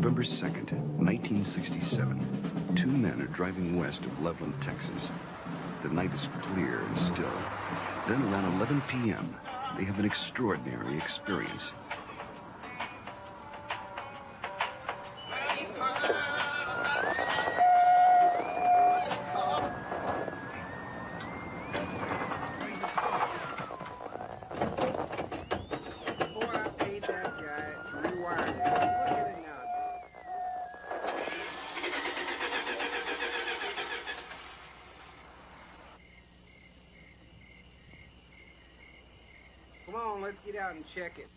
November 2nd, 1967. Two men are driving west of Loveland, Texas. The night is clear and still. Then around 11 p.m., they have an extraordinary experience. Come on, let's get out and check it.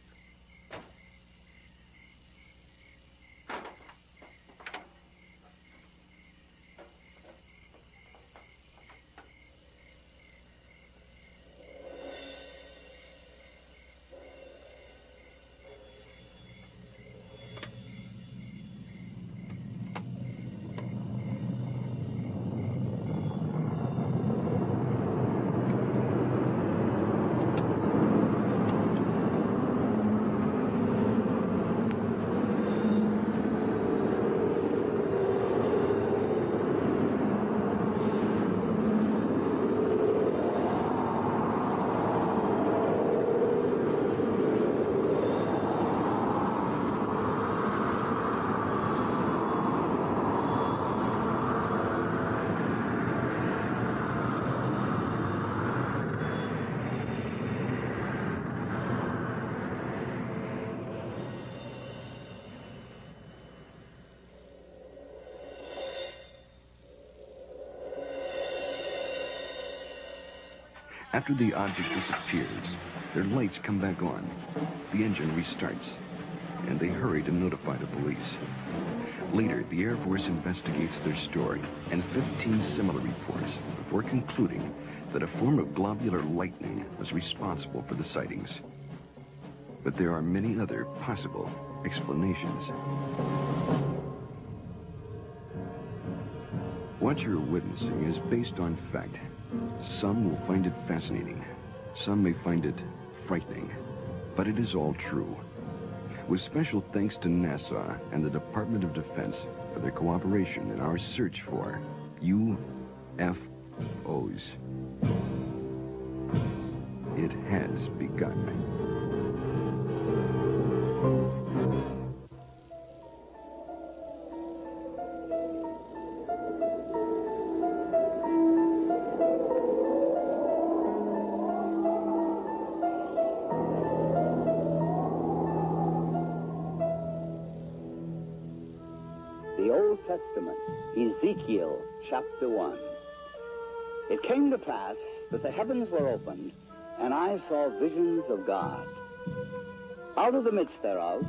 After the object disappears, their lights come back on. The engine restarts, and they hurry to notify the police. Later, the Air Force investigates their story and 15 similar reports before concluding that a form of globular lightning was responsible for the sightings. But there are many other possible explanations. What you're witnessing is based on fact. Some will find it fascinating. Some may find it frightening. But it is all true. With special thanks to NASA and the Department of Defense for their cooperation in our search for UFOs. It has begun. The Old Testament, Ezekiel chapter 1. It came to pass that the heavens were opened, and I saw visions of God. Out of the midst thereof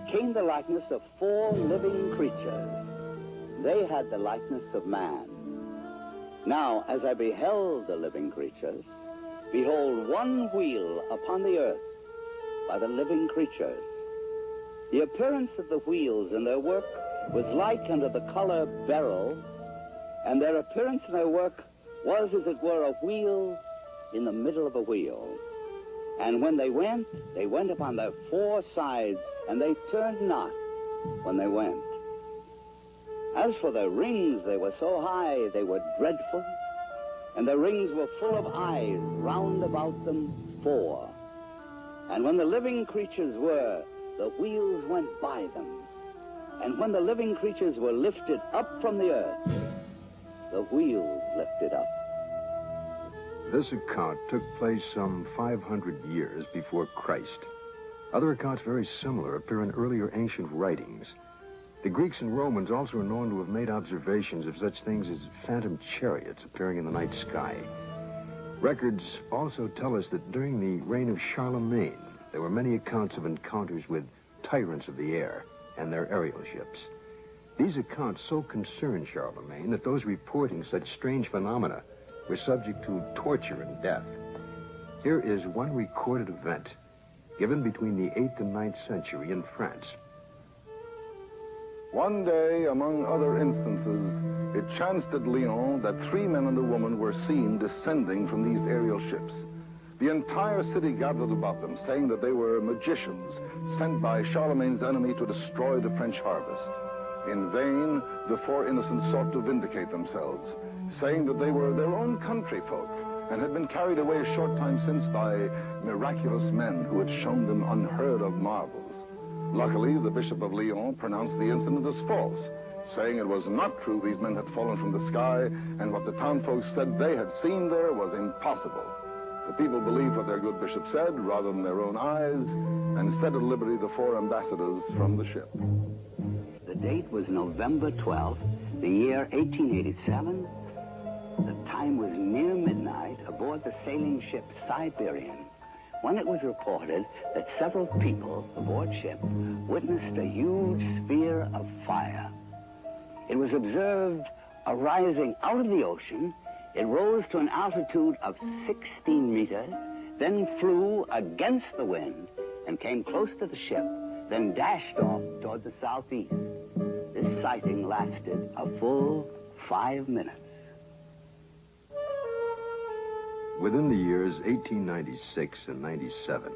came the likeness of 4 living creatures. They had the likeness of man. Now, as I beheld the living creatures, behold, one wheel upon the earth by the living creatures. The appearance of the wheels and their work was like unto the color beryl, and their appearance and their work was as it were a wheel in the middle of a wheel. And when they went upon their 4 sides, and they turned not when they went. As for their rings, they were so high, they were dreadful, and their rings were full of eyes round about them 4. And when the living creatures were, the wheels went by them. And when the living creatures were lifted up from the earth, the wheels lifted up. This account took place some 500 years before Christ. Other accounts very similar appear in earlier ancient writings. The Greeks and Romans also are known to have made observations of such things as phantom chariots appearing in the night sky. Records also tell us that during the reign of Charlemagne, there were many accounts of encounters with tyrants of the air and their aerial ships. These accounts so concerned Charlemagne that those reporting such strange phenomena were subject to torture and death. Here is one recorded event given between the 8th and 9th century in France. One day, among other instances, it chanced at Lyon that 3 men and a woman were seen descending from these aerial ships. The entire city gathered about them, saying that they were magicians sent by Charlemagne's enemy to destroy the French harvest. In vain, the four innocents sought to vindicate themselves, saying that they were their own country folk and had been carried away a short time since by miraculous men who had shown them unheard of marvels. Luckily, the Bishop of Lyon pronounced the incident as false, saying it was not true these men had fallen from the sky, and what the townfolk said they had seen there was impossible. The people believed what their good bishop said rather than their own eyes, and set at liberty the four ambassadors from the ship. The date was November 12th, the year 1887. The time was near midnight aboard the sailing ship Siberian, when it was reported that several people aboard ship witnessed a huge sphere of fire. It was observed arising out of the ocean. It rose to an altitude of 16 meters, then flew against the wind and came close to the ship, then dashed off toward the southeast. This sighting lasted a full 5 minutes. Within the years 1896 and 97,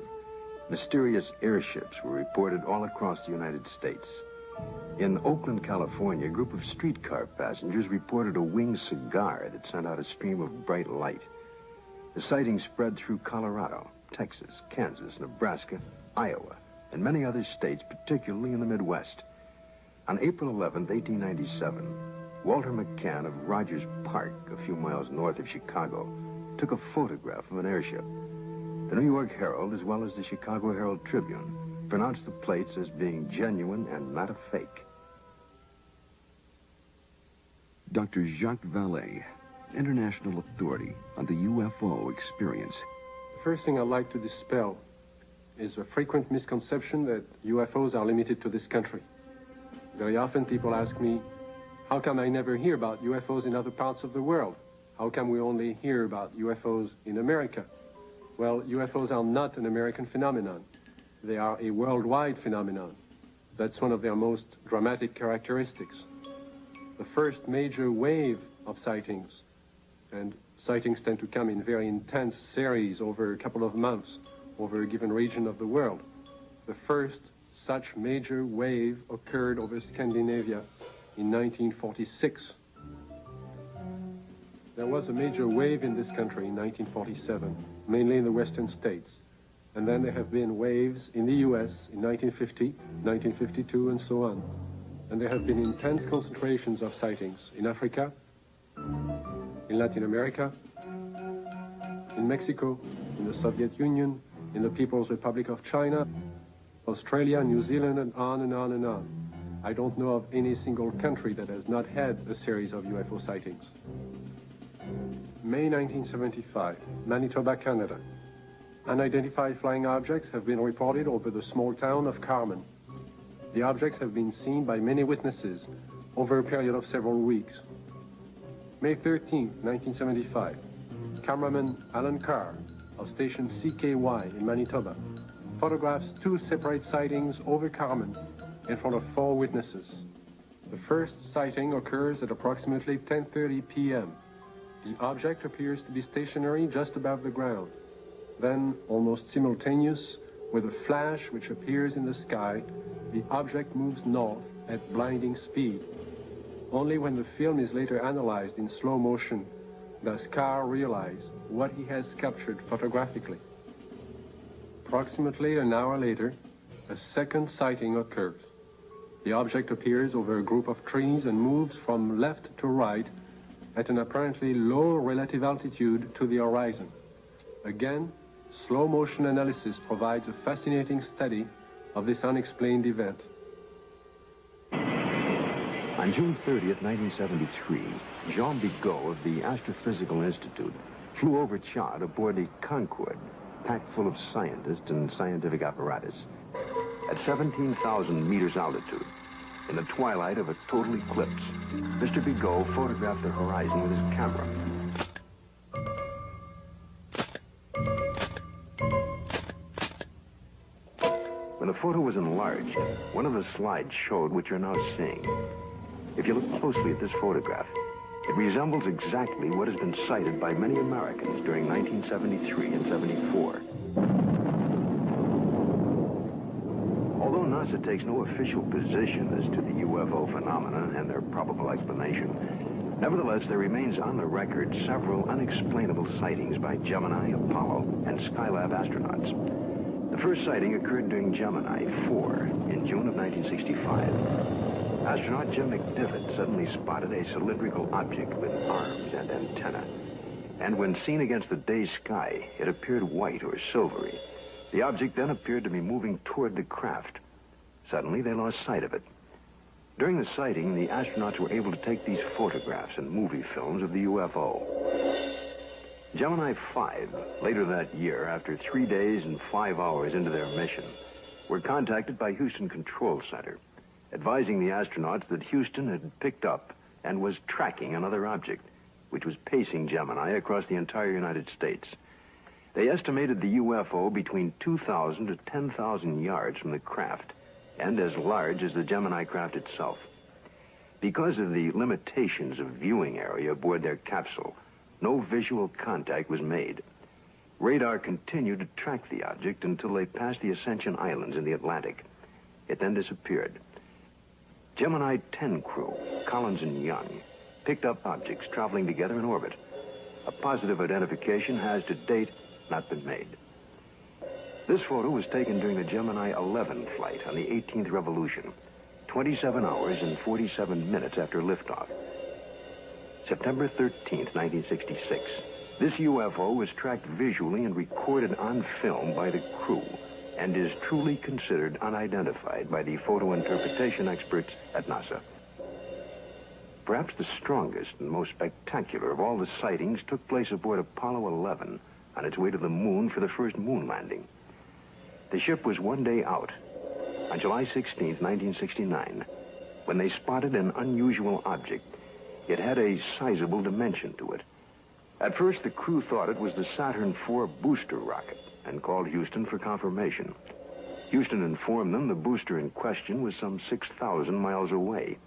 mysterious airships were reported all across the United States. In Oakland, California, a group of streetcar passengers reported a winged cigar that sent out a stream of bright light. The sighting spread through Colorado, Texas, Kansas, Nebraska, Iowa, and many other states, particularly in the Midwest. On April 11, 1897, Walter McCann of Rogers Park, a few miles north of Chicago, took a photograph of an airship. The New York Herald, as well as the Chicago Herald Tribune, pronounced the plates as being genuine and not a fake. Dr. Jacques Vallée, international authority on the UFO experience. The first thing I'd like to dispel is a frequent misconception that UFOs are limited to this country. Very often people ask me, how come I never hear about UFOs in other parts of the world? How come we only hear about UFOs in America? Well, UFOs are not an American phenomenon. They are a worldwide phenomenon. That's one of their most dramatic characteristics. The first major wave of sightings, and sightings tend to come in very intense series over a couple of months, over a given region of the world. The first such major wave occurred over Scandinavia in 1946. There was a major wave in this country in 1947, mainly in the western states. And then there have been waves in the US in 1950, 1952, and so on. And there have been intense concentrations of sightings in Africa, in Latin America, in Mexico, in the Soviet Union, in the People's Republic of China, Australia, New Zealand, and on and on and on. I don't know of any single country that has not had a series of UFO sightings. May 1975, Manitoba, Canada. Unidentified flying objects have been reported over the small town of Carmen. The objects have been seen by many witnesses over a period of several weeks. May 13, 1975, cameraman Alan Carr of station CKY in Manitoba photographs 2 separate sightings over Carmen in front of 4 witnesses. The first sighting occurs at approximately 10:30 p.m. The object appears to be stationary just above the ground. Then, almost simultaneous, with a flash which appears in the sky, the object moves north at blinding speed. Only when the film is later analyzed in slow motion does Carr realize what he has captured photographically. Approximately an hour later, a second sighting occurs. The object appears over a group of trees and moves from left to right at an apparently low relative altitude to the horizon. Again, slow motion analysis provides a fascinating study of this unexplained event. On June 30th, 1973, Jean Bigot of the Astrophysical Institute flew over Chad aboard a Concorde, packed full of scientists and scientific apparatus. At 17,000 meters altitude, in the twilight of a total eclipse, Mr. Bigot photographed the horizon with his camera. When the photo was enlarged, one of the slides showed what you're now seeing. If you look closely at this photograph, it resembles exactly what has been cited by many Americans during 1973 and 74. Although Although NASA takes no official position as to the UFO phenomena and their probable explanation, nevertheless, there remains on the record several unexplainable sightings by Gemini, Apollo, and Skylab astronauts. The first sighting occurred during Gemini 4 in June of 1965. Astronaut Jim McDivitt suddenly spotted a cylindrical object with arms and antenna. And when seen against the day sky, it appeared white or silvery. The object then appeared to be moving toward the craft. Suddenly, they lost sight of it. During the sighting, the astronauts were able to take these photographs and movie films of the UFO. Gemini 5, later that year, after 3 days and 5 hours into their mission, were contacted by Houston Control Center, advising the astronauts that Houston had picked up and was tracking another object, which was pacing Gemini across the entire United States. They estimated the UFO between 2,000 to 10,000 yards from the craft, and as large as the Gemini craft itself. Because of the limitations of viewing area aboard their capsule, no visual contact was made. Radar continued to track the object until they passed the Ascension Islands in the Atlantic. It then disappeared. Gemini 10 crew, Collins and Young, picked up objects traveling together in orbit. A positive identification has, to date, not been made. This photo was taken during the Gemini 11 flight on the 18th revolution, 27 hours and 47 minutes after liftoff. September 13th, 1966. This UFO was tracked visually and recorded on film by the crew and is truly considered unidentified by the photo interpretation experts at NASA. Perhaps the strongest and most spectacular of all the sightings took place aboard Apollo 11 on its way to the moon for the first moon landing. The ship was 1 day out, on July 16, 1969, when they spotted an unusual object. It had a sizable dimension to it. At first, the crew thought it was the Saturn IV booster rocket and called Houston for confirmation. Houston informed them the booster in question was some 6,000 miles away.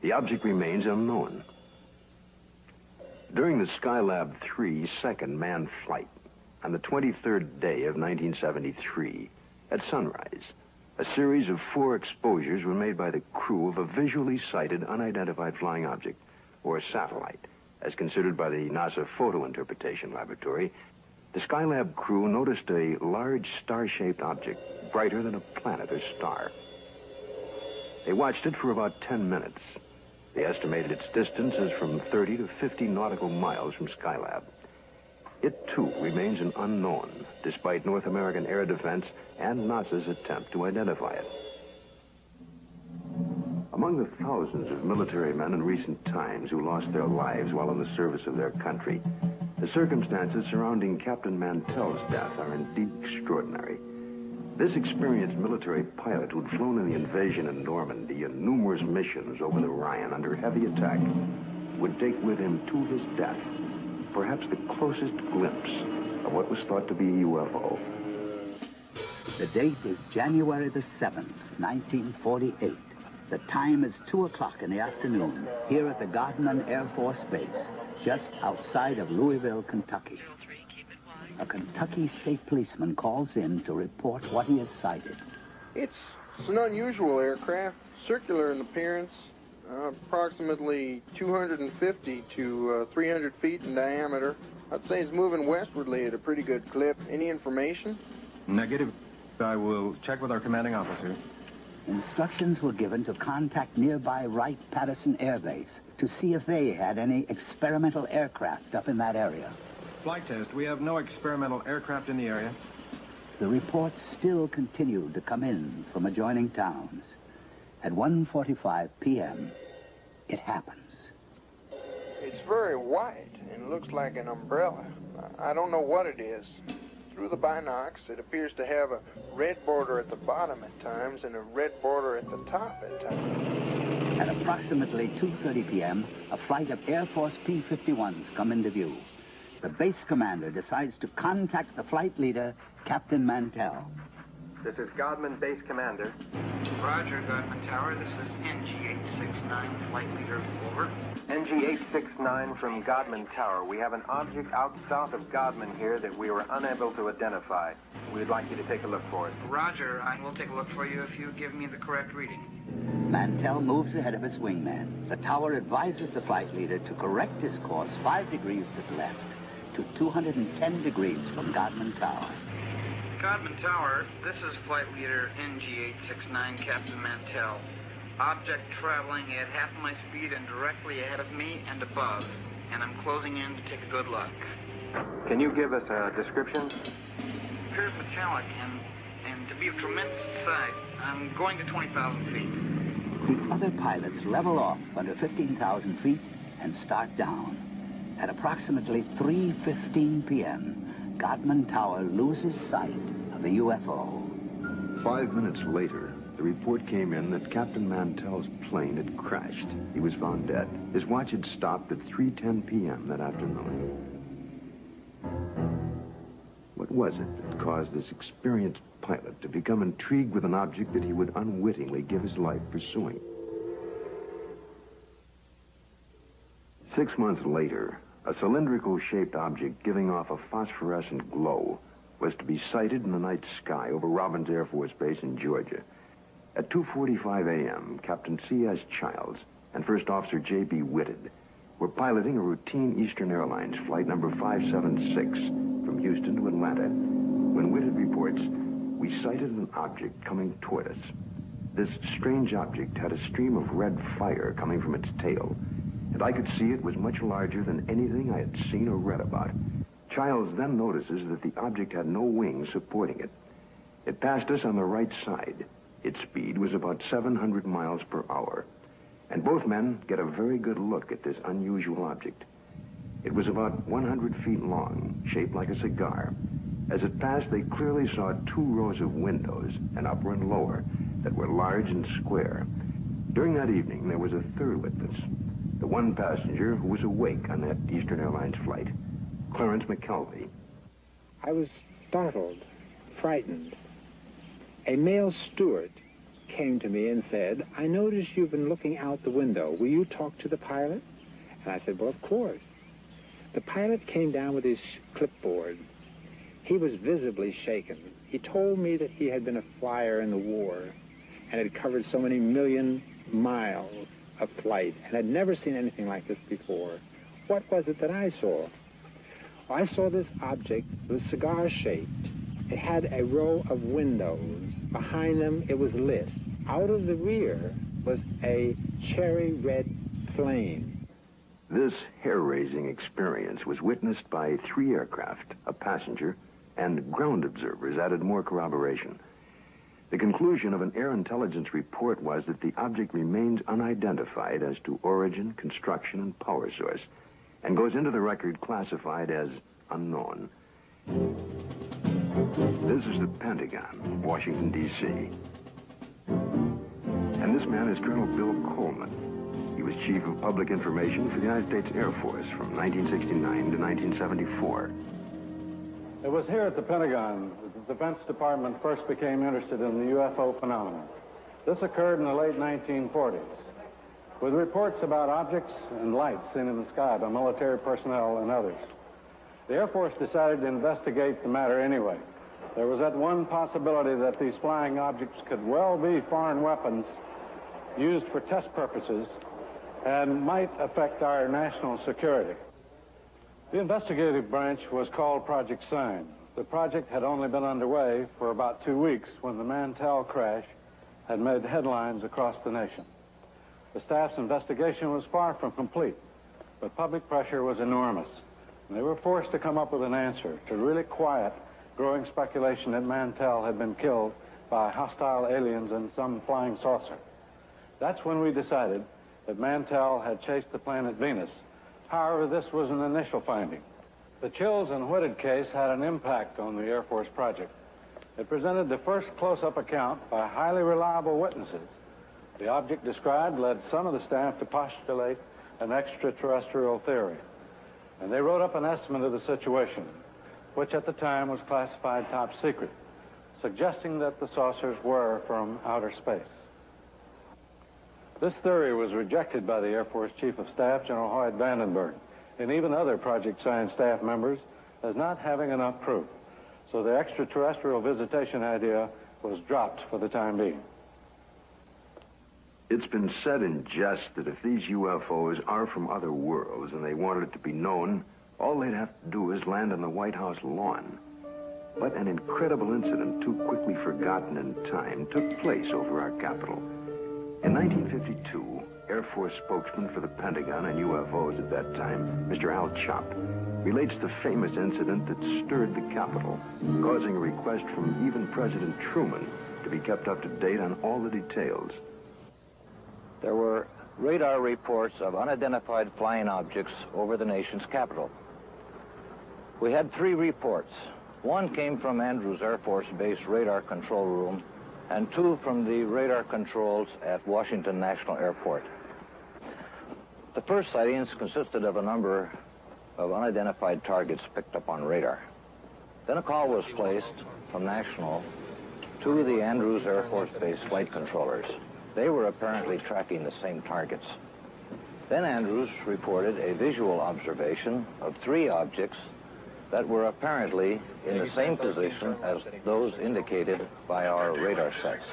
The object remains unknown. During the Skylab 3 second manned flight, on the 23rd day of 1973, at sunrise, a series of 4 exposures were made by the crew of a visually sighted unidentified flying object, or satellite, as considered by the NASA Photo Interpretation Laboratory. The Skylab crew noticed a large star-shaped object, brighter than a planet or star. They watched it for about 10 minutes. They estimated its distance as from 30 to 50 nautical miles from Skylab. It, too, remains an unknown, despite North American Air Defense and NASA's attempt to identify it. Among the thousands of military men in recent times who lost their lives while in the service of their country, the circumstances surrounding Captain Mantell's death are indeed extraordinary. This experienced military pilot who'd flown in the invasion in Normandy and numerous missions over the Rhine under heavy attack would take with him to his death perhaps the closest glimpse of what was thought to be a UFO. The date is January the 7th, 1948. The time is 2 o'clock in the afternoon here at the Gardeman Air Force Base, just outside of Louisville, Kentucky. A Kentucky state policeman calls in to report what he has sighted. It's an unusual aircraft, circular in appearance, approximately 250 to 300 feet in diameter. I'd say it's moving westwardly at a pretty good clip. Any information? Negative. I will check with our commanding officer. Instructions were given to contact nearby Wright-Patterson Air Base to see if they had any experimental aircraft up in that area. Flight test. We have no experimental aircraft in the area. The reports still continued to come in from adjoining towns. At 1:45 p.m., it happens. It's very white and looks like an umbrella. I don't know what it is. Through the binocs, it appears to have a red border at the bottom at times and a red border at the top at times. At approximately 2:30 p.m., a flight of Air Force P-51s come into view. The base commander decides to contact the flight leader, Captain Mantell. This is Godman Base Commander. Roger, Godman Tower. This is NG869, flight leader, over. NG869 from Godman Tower. We have an object out south of Godman here that we were unable to identify. We'd like you to take a look for it. Roger, I will take a look for you if you give me the correct reading. Mantell moves ahead of its wingman. The tower advises the flight leader to correct his course 5 degrees to the left to 210 degrees from Godman Tower. Godman Tower, this is flight leader NG869, Captain Mantell. Object traveling at half my speed and directly ahead of me and above, and I'm closing in to take a good look. Can you give us a description? Appears metallic and to be of tremendous size. I'm going to 20,000 feet. The other pilots level off under 15,000 feet and start down. At approximately 3:15 p.m., Godman Tower loses sight of the UFO. 5 minutes later, the report came in that Captain Mantell's plane had crashed. He was found dead. His watch had stopped at 3:10 p.m. that afternoon. What was it that caused this experienced pilot to become intrigued with an object that he would unwittingly give his life pursuing? 6 months later, a cylindrical-shaped object giving off a phosphorescent glow was to be sighted in the night sky over Robins Air Force Base in Georgia. At 2:45 a.m., Captain C.S. Childs and First Officer J.B. Whitted were piloting a routine Eastern Airlines flight number 576 from Houston to Atlanta when Whitted reports, "We sighted an object coming toward us. This strange object had a stream of red fire coming from its tail, and I could see it was much larger than anything I had seen or read about." Childs then notices that the object had no wings supporting it. It passed us on the right side. Its speed was about 700 miles per hour. And both men get a very good look at this unusual object. It was about 100 feet long, shaped like a cigar. As it passed, they clearly saw 2 rows of windows, an upper and lower, that were large and square. During that evening, there was a third witness, the one passenger who was awake on that Eastern Airlines flight, Clarence McKelvey. I was startled, frightened. A male steward came to me and said, "I notice you've been looking out the window. Will you talk to the pilot?" And I said, "Well, of course." The pilot came down with his clipboard. He was visibly shaken. He told me that he had been a flyer in the war and had covered so many million miles of flight and had never seen anything like this before. What was it that I saw? I saw this object. It was cigar-shaped. It had a row of windows. Behind them, it was lit. Out of the rear was a cherry red flame. This hair-raising experience was witnessed by 3 aircraft, a passenger, and ground observers added more corroboration. The conclusion of an air intelligence report was that the object remains unidentified as to origin, construction, and power source, and goes into the record classified as unknown. This is the Pentagon, Washington, D.C. And this man is Colonel Bill Coleman. He was Chief of Public Information for the United States Air Force from 1969 to 1974. It was here at the Pentagon that the Defense Department first became interested in the UFO phenomenon. This occurred in the late 1940s, with reports about objects and lights seen in the sky by military personnel and others. The Air Force decided to investigate the matter anyway. There was that one possibility that these flying objects could well be foreign weapons used for test purposes and might affect our national security. The investigative branch was called Project Sign. The project had only been underway for about 2 weeks when the Mantell crash had made headlines across the nation. The staff's investigation was far from complete, but public pressure was enormous. And they were forced to come up with an answer to really quiet growing speculation that Mantell had been killed by hostile aliens and some flying saucer. That's when we decided that Mantell had chased the planet Venus. However, this was an initial finding. The Childs and Whitted case had an impact on the Air Force project. It presented the first close-up account by highly reliable witnesses. The object described led some of the staff to postulate an extraterrestrial theory. And they wrote up an estimate of the situation, which at the time was classified top secret. suggesting that the saucers were from outer space. This theory was rejected by the Air Force Chief of Staff, General Hoyt Vandenberg, and even other Project Science staff members as not having enough proof. So the extraterrestrial visitation idea was dropped for the time being. It's been said in jest that if these UFOs are from other worlds and they wanted it to be known, all they'd have to do is land on the White House lawn. But an incredible incident too quickly forgotten in time took place over our Capitol. In 1952, Air Force spokesman for the Pentagon and UFOs at that time, Mr. Al Chop, relates the famous incident that stirred the Capitol, causing a request from even President Truman to be kept up to date on all the details. There were radar reports of unidentified flying objects over the nation's capital. We had 3 reports. One came from Andrews Air Force Base radar control room, and 2 from the radar controls at Washington National Airport. The first sightings consisted of a number of unidentified targets picked up on radar. Then a call was placed from National to the Andrews Air Force Base flight controllers. They were apparently tracking the same targets. Then Andrews reported a visual observation of 3 objects that were apparently in the same position as those indicated by our radar sets.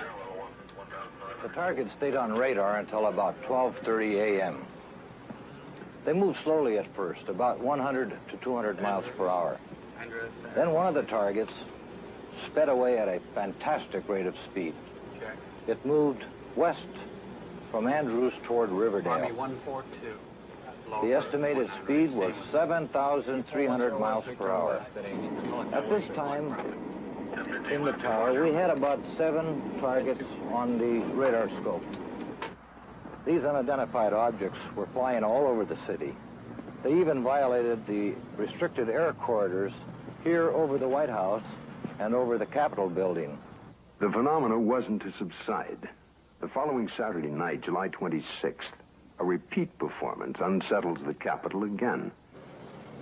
The target stayed on radar until about 12:30 a.m. They moved slowly at first, about 100 to 200 miles per hour. Then one of the targets sped away at a fantastic rate of speed. It moved west from Andrews toward Riverdale. Army 142. The estimated speed was 7,300 miles per hour. At this time, in the tower, we had about 7 targets on the radar scope. These unidentified objects were flying all over the city. They even violated the restricted air corridors here over the White House and over the Capitol building. The phenomena wasn't to subside. The following Saturday night, July 26th, a repeat performance unsettles the Capitol again.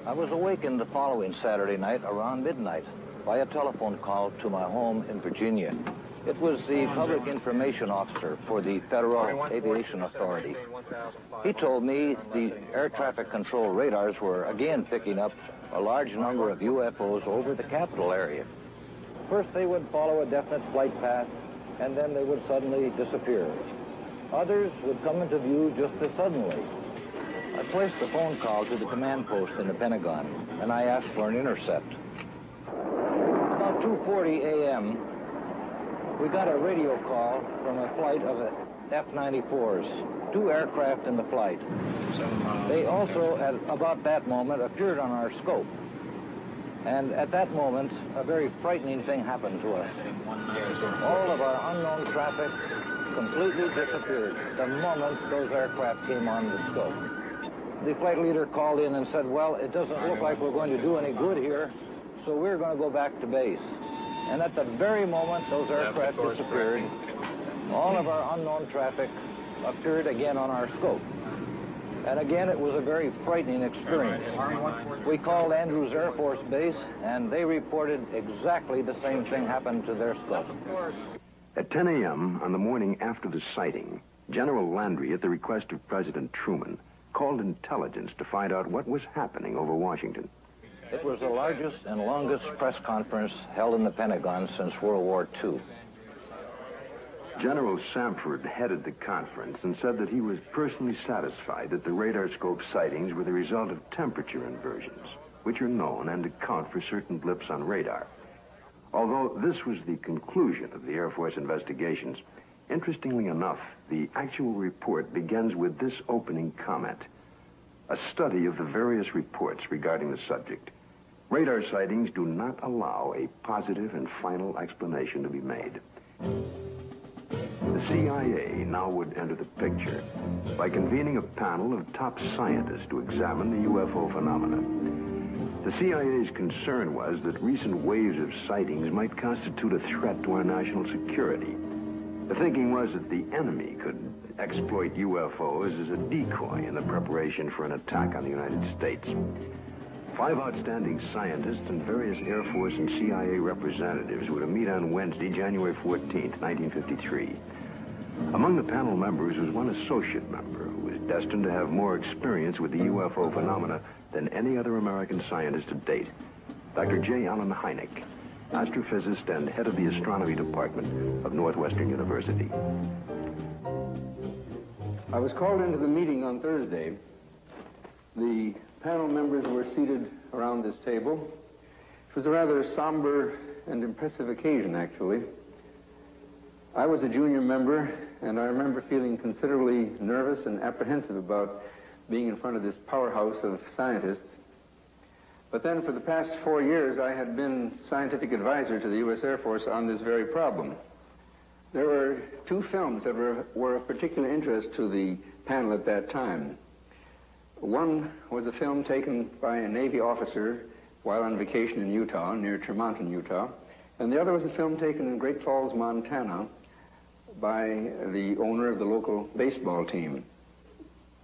I was awakened the following Saturday night around midnight by a telephone call to my home in Virginia. It was the public information officer for the Federal Aviation Authority. He told me the air traffic control radars were again picking up a large number of UFOs over the Capitol area. First, they would follow a definite flight path, and then they would suddenly disappear. Others would come into view just as suddenly. I placed the phone call to the command post in the Pentagon, and I asked for an intercept. About 2:40 a.m., we got a radio call from a flight of F-94s, 2 aircraft in the flight. They also, at about that moment, appeared on our scope. And at that moment, a very frightening thing happened to us. All of our unknown traffic completely disappeared the moment those aircraft came on the scope. The flight leader called in and said, well, it doesn't look like we're going to do any good here, so we're going to go back to base. And at the very moment those aircraft disappeared, all of our unknown traffic appeared again on our scope. And again, it was a very frightening experience. We called Andrews Air Force Base, and they reported exactly the same thing happened to their scope. At 10 a.m. on the morning after the sighting, General Landry, at the request of President Truman, called intelligence to find out what was happening over Washington. It was the largest and longest press conference held in the Pentagon since World War II. General Samford headed the conference and said that he was personally satisfied that the radar scope sightings were the result of temperature inversions, which are known and account for certain blips on radar. Although this was the conclusion of the Air Force investigations, interestingly enough, the actual report begins with this opening comment: a study of the various reports regarding the subject. Radar sightings do not allow a positive and final explanation to be made. The CIA now would enter the picture by convening a panel of top scientists to examine the UFO phenomena. The CIA's concern was that recent waves of sightings might constitute a threat to our national security. The thinking was that the enemy could exploit UFOs as a decoy in the preparation for an attack on the United States. 5 outstanding scientists and various Air Force and CIA representatives were to meet on Wednesday, January 14th, 1953. Among the panel members was one associate member who was destined to have more experience with the UFO phenomena than any other American scientist to date, Dr. J. Allen Hynek, astrophysicist and head of the astronomy department of Northwestern University. I was called into the meeting on Thursday. The panel members were seated around this table. It was a rather somber and impressive occasion, actually. I was a junior member, and I remember feeling considerably nervous and apprehensive about being in front of this powerhouse of scientists. But then for the past 4 years, I had been scientific advisor to the U.S. Air Force on this very problem. There were 2 films that were of particular interest to the panel at that time. One was a film taken by a Navy officer while on vacation in Utah, near Tremonton, Utah, and the other was a film taken in Great Falls, Montana, by the owner of the local baseball team.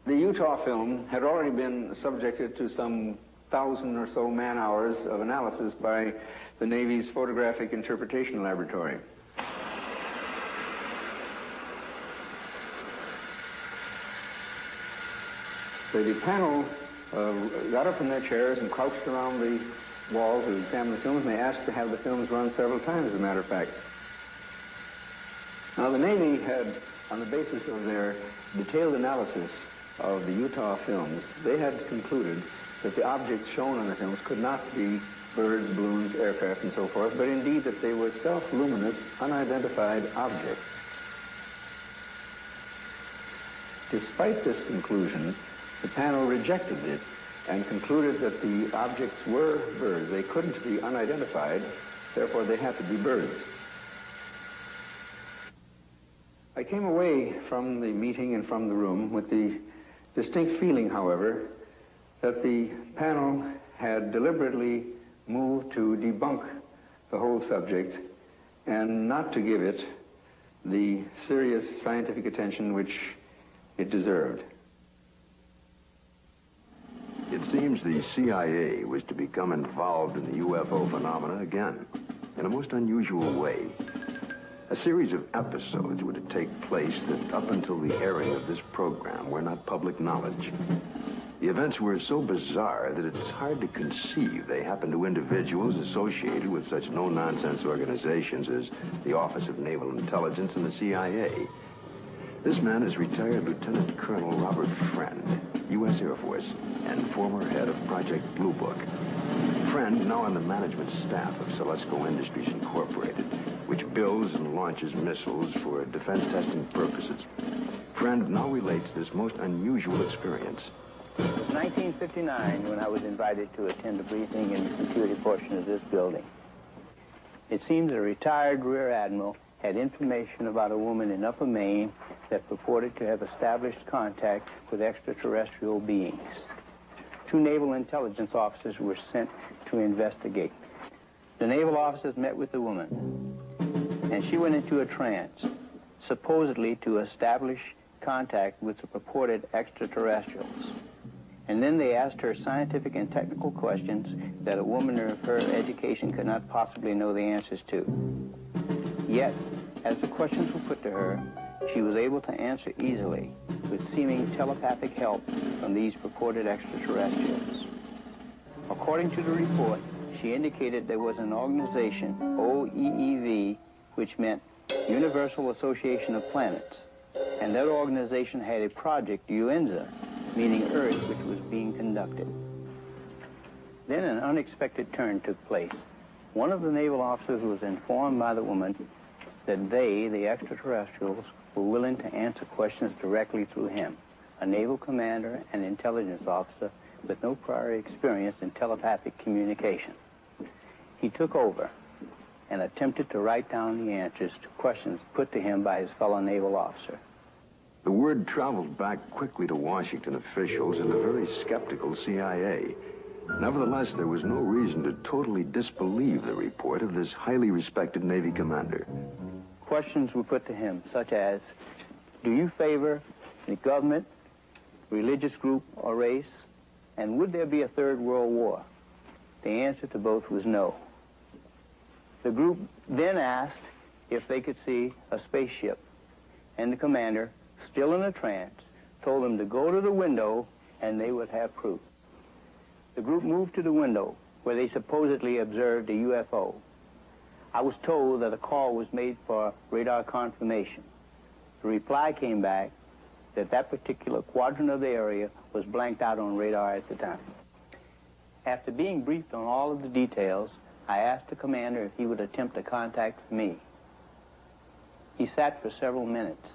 The Utah film had already been subjected to some 1,000 or so man-hours of analysis by the Navy's Photographic Interpretation Laboratory. So the panel got up from their chairs and crouched around the wall to examine the films, and they asked to have the films run several times, as a matter of fact. Now, the Navy had, on the basis of their detailed analysis of the Utah films, they had concluded that the objects shown on the films could not be birds, balloons, aircraft, and so forth, but indeed that they were self-luminous, unidentified objects. Despite this conclusion, the panel rejected it and concluded that the objects were birds. They couldn't be unidentified, therefore they had to be birds. I came away from the meeting and from the room with the distinct feeling, however, that the panel had deliberately moved to debunk the whole subject and not to give it the serious scientific attention which it deserved. It seems the CIA was to become involved in the UFO phenomena again, in a most unusual way. A series of episodes were to take place that, up until the airing of this program, were not public knowledge. The events were so bizarre that it's hard to conceive they happened to individuals associated with such no-nonsense organizations as the Office of Naval Intelligence and the CIA. This man is retired Lieutenant Colonel Robert Friend, U.S. Air Force, and former head of Project Bluebook. Friend, now on the management staff of Celesco Industries Incorporated, which builds and launches missiles for defense testing purposes. Friend now relates this most unusual experience. It was 1959 when I was invited to attend a briefing in the security portion of this building. It seemed that a retired Rear Admiral had information about a woman in Upper Maine that purported to have established contact with extraterrestrial beings. 2 naval intelligence officers were sent to investigate. The naval officers met with the woman, and she went into a trance, supposedly to establish contact with the purported extraterrestrials. And then they asked her scientific and technical questions that a woman of her education could not possibly know the answers to. Yet, as the questions were put to her, she was able to answer easily with seeming telepathic help from these purported extraterrestrials. According to the report, she indicated there was an organization, OEEV, which meant Universal Association of Planets, and that organization had a project, UNZA, meaning Earth, which was being conducted. Then an unexpected turn took place. One of the naval officers was informed by the woman that they, the extraterrestrials, were willing to answer questions directly through him, a naval commander and intelligence officer with no prior experience in telepathic communication. He took over and attempted to write down the answers to questions put to him by his fellow naval officer. The word traveled back quickly to Washington officials and the very skeptical CIA. Nevertheless, there was no reason to totally disbelieve the report of this highly respected Navy commander. Questions were put to him, such as, do you favor the government, religious group, or race? And would there be a third world war? The answer to both was no. The group then asked if they could see a spaceship, and the commander, still in a trance, told them to go to the window and they would have proof. The group moved to the window, where they supposedly observed a UFO. I was told that a call was made for radar confirmation. The reply came back that that particular quadrant of the area was blanked out on radar at the time. After being briefed on all of the details, I asked the commander if he would attempt to contact me. He sat for several minutes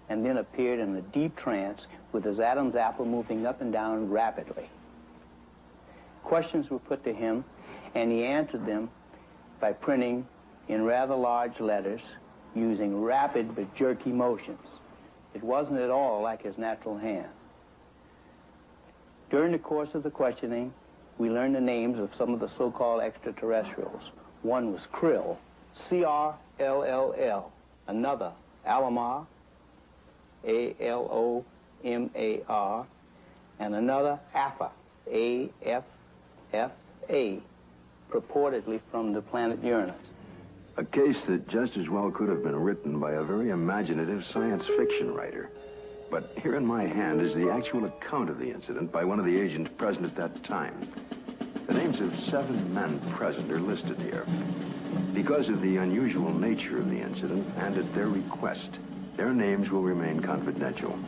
and then appeared in a deep trance with his Adam's apple moving up and down rapidly. Questions were put to him, and he answered them by printing in rather large letters using rapid but jerky motions. It wasn't at all like his natural hand. During the course of the questioning, we learned the names of some of the so-called extraterrestrials. One was Krill, C-R-L-L-L. Another, Alomar, A-L-O-M-A-R. And another, Alpha, A-F-F-A, purportedly from the planet Uranus. A case that just as well could have been written by a very imaginative science fiction writer. But here in my hand is the actual account of the incident by one of the agents present at that time. The names of 7 men present are listed here. Because of the unusual nature of the incident and at their request, their names will remain confidential.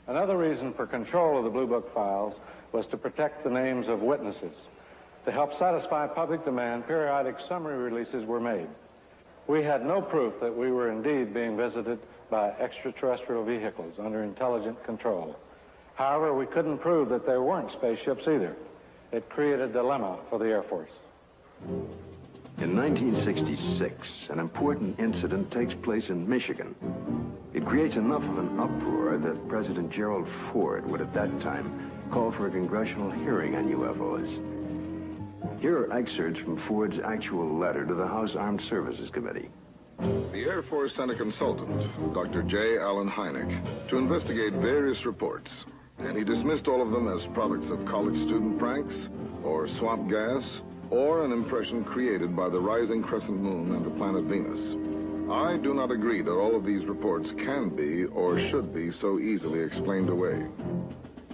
Another reason for control of the Blue Book files was to protect the names of witnesses. To help satisfy public demand, periodic summary releases were made. We had no proof that we were indeed being visited by extraterrestrial vehicles under intelligent control. However, we couldn't prove that there weren't spaceships either. It created a dilemma for the Air Force. In 1966, an important incident takes place in Michigan. It creates enough of an uproar that President Gerald Ford would at that time call for a congressional hearing on UFOs. Here are excerpts from Ford's actual letter to the House Armed Services Committee. The Air Force sent a consultant, Dr. J. Allen Hynek, to investigate various reports, and he dismissed all of them as products of college student pranks, or swamp gas, or an impression created by the rising crescent moon and the planet Venus. I do not agree that all of these reports can be or should be so easily explained away.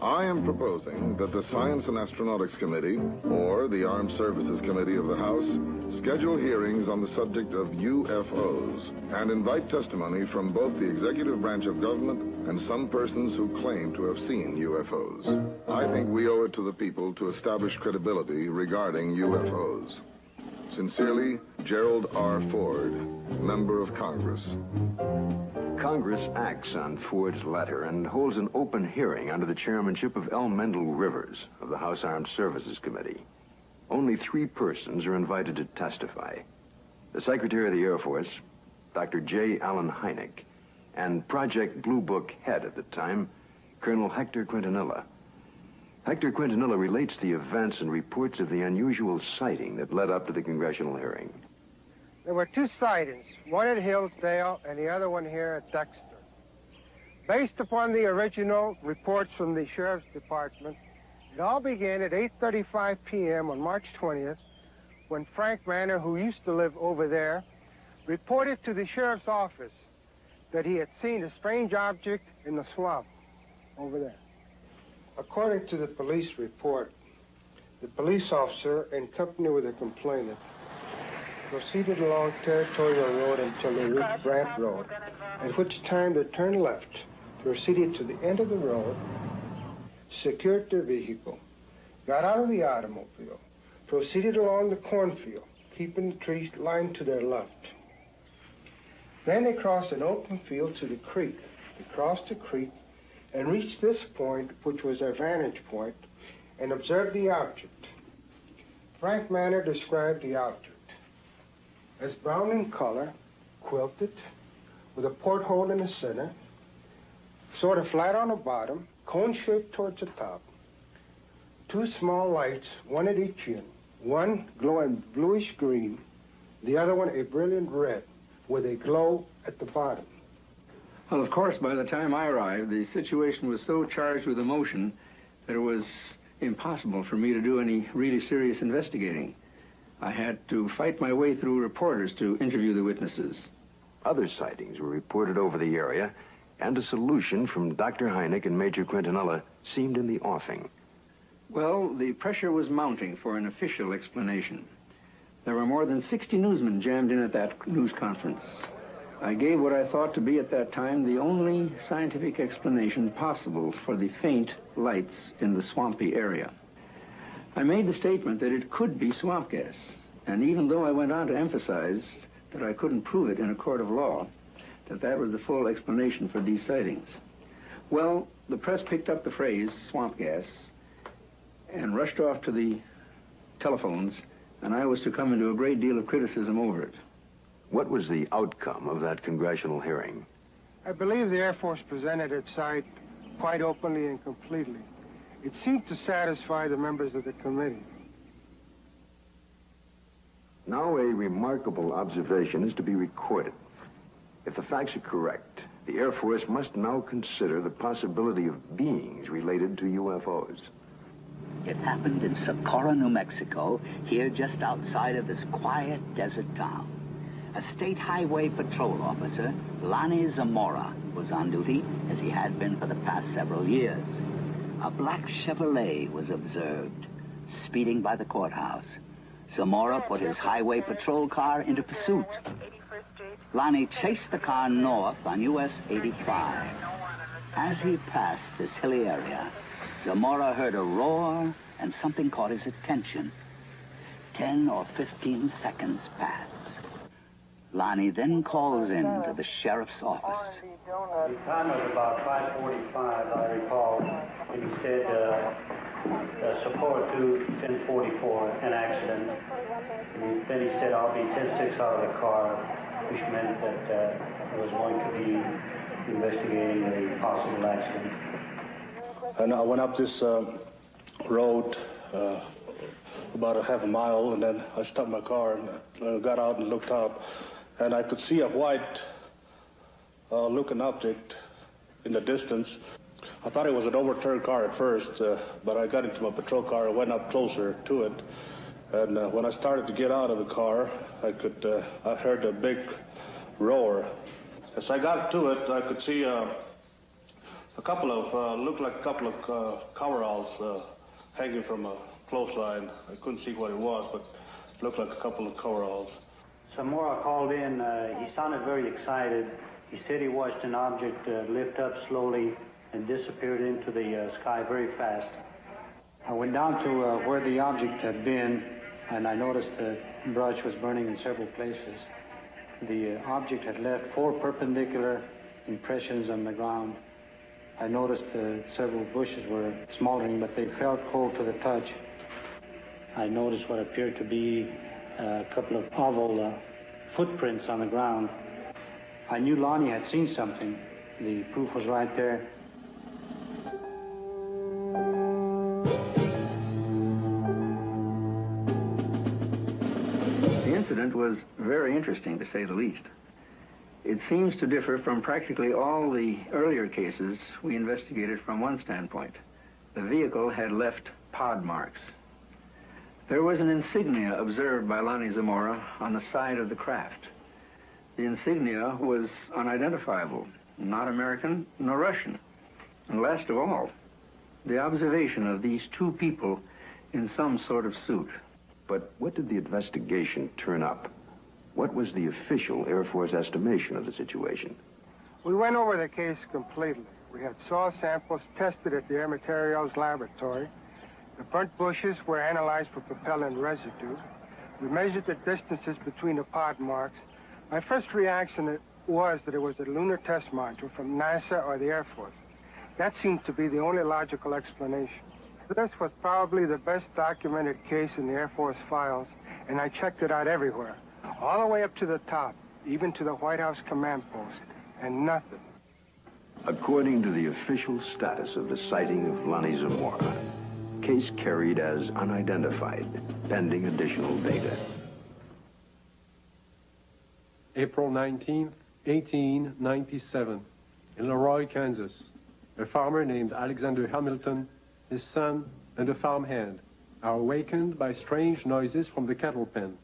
I am proposing that the Science and Astronautics Committee, or the Armed Services Committee of the House, schedule hearings on the subject of UFOs and invite testimony from both the executive branch of government and some persons who claim to have seen UFOs. I think we owe it to the people to establish credibility regarding UFOs. Sincerely, Gerald R. Ford, Member of Congress. Congress acts on Ford's letter and holds an open hearing under the chairmanship of L. Mendel Rivers of the House Armed Services Committee. Only 3 persons are invited to testify. The Secretary of the Air Force, Dr. J. Allen Hynek, and Project Blue Book head at the time, Colonel Hector Quintanilla. Hector Quintanilla relates the events and reports of the unusual sighting that led up to the congressional hearing. There were 2 sightings, one at Hillsdale and the other one here at Dexter. Based upon the original reports from the Sheriff's Department, it all began at 8:35 p.m. on March 20th, when Frank Manor, who used to live over there, reported to the Sheriff's office that he had seen a strange object in the swamp over there. According to the police report, the police officer, in company with the complainant, proceeded along Territorial Road until they reached Grant Road, at which time they turned left, proceeded to the end of the road, secured their vehicle, got out of the automobile, proceeded along the cornfield, keeping the trees lined to their left. Then they crossed an open field to the creek. They crossed the creek and reached this point, which was their vantage point, and observed the object. Frank Manor described the object as brown in color, quilted, with a porthole in the center, sort of flat on the bottom, cone-shaped towards the top. 2 small lights, one at each end, one glowing bluish green, the other one a brilliant red, with a glow at the bottom. Well, of course, by the time I arrived, the situation was so charged with emotion that it was impossible for me to do any really serious investigating. I had to fight my way through reporters to interview the witnesses. Other sightings were reported over the area, and a solution from Dr. Hynek and Major Quintanilla seemed in the offing. Well, the pressure was mounting for an official explanation. There were more than 60 newsmen jammed in at that news conference. I gave what I thought to be at that time the only scientific explanation possible for the faint lights in the swampy area. I made the statement that it could be swamp gas, and even though I went on to emphasize that I couldn't prove it in a court of law, that was the full explanation for these sightings. Well, the press picked up the phrase, swamp gas, and rushed off to the telephones, and I was to come into a great deal of criticism over it. What was the outcome of that congressional hearing? I believe the Air Force presented its side quite openly and completely. It seemed to satisfy the members of the committee. Now a remarkable observation is to be recorded. If the facts are correct, the Air Force must now consider the possibility of beings related to UFOs. It happened in Socorro, New Mexico, here just outside of this quiet desert town. A state highway patrol officer, Lonnie Zamora, was on duty, as he had been for the past several years. A black Chevrolet was observed, speeding by the courthouse. Zamora put his highway patrol car into pursuit. Lonnie chased the car north on US 85. As he passed this hilly area, Zamora heard a roar and something caught his attention. 10 or 15 seconds pass. Lonnie then calls in to the sheriff's office. The time was about 5:45, I recall. And he said, support to 1044, an accident. And then he said, I'll be 10-6 out of the car, which meant that I was going to be investigating a possible accident. And I went up this road about a half a mile, and then I stopped my car and got out and looked out, and I could see a white looking object in the distance. I thought it was an overturned car at first, but I got into my patrol car and went up closer to it. And when I started to get out of the car, I heard a big roar. As I got to it, I could see looked like a couple of coveralls hanging from a clothesline. I couldn't see what it was, but it looked like a couple of coveralls. Zamora called in. He sounded very excited. He said he watched an object lift up slowly and disappeared into the sky very fast. I went down to where the object had been, and I noticed the brush was burning in several places. The object had left 4 perpendicular impressions on the ground. I noticed several bushes were smoldering, but they felt cold to the touch. I noticed what appeared to be a couple of oval footprints on the ground. I knew Lonnie had seen something. The proof was right there. The incident was very interesting, to say the least. It seems to differ from practically all the earlier cases we investigated from one standpoint. The vehicle had left pod marks. There was an insignia observed by Lonnie Zamora on the side of the craft. The insignia was unidentifiable, not American nor Russian. And last of all, the observation of these 2 people in some sort of suit. But what did the investigation turn up? What was the official Air Force estimation of the situation? We went over the case completely. We had soil samples tested at the Air Materials Laboratory. The burnt bushes were analyzed for propellant residue. We measured the distances between the pod marks. My first reaction was that it was a lunar test module from NASA or the Air Force. That seemed to be the only logical explanation. This was probably the best documented case in the Air Force files, and I checked it out everywhere, all the way up to the top, even to the White House command post, and nothing. According to the official status of the sighting of Lonnie Zamora, case carried as unidentified, pending additional data. April 19, 1897, in Leroy, Kansas. A farmer named Alexander Hamilton, his son, and a farmhand are awakened by strange noises from the cattle pen.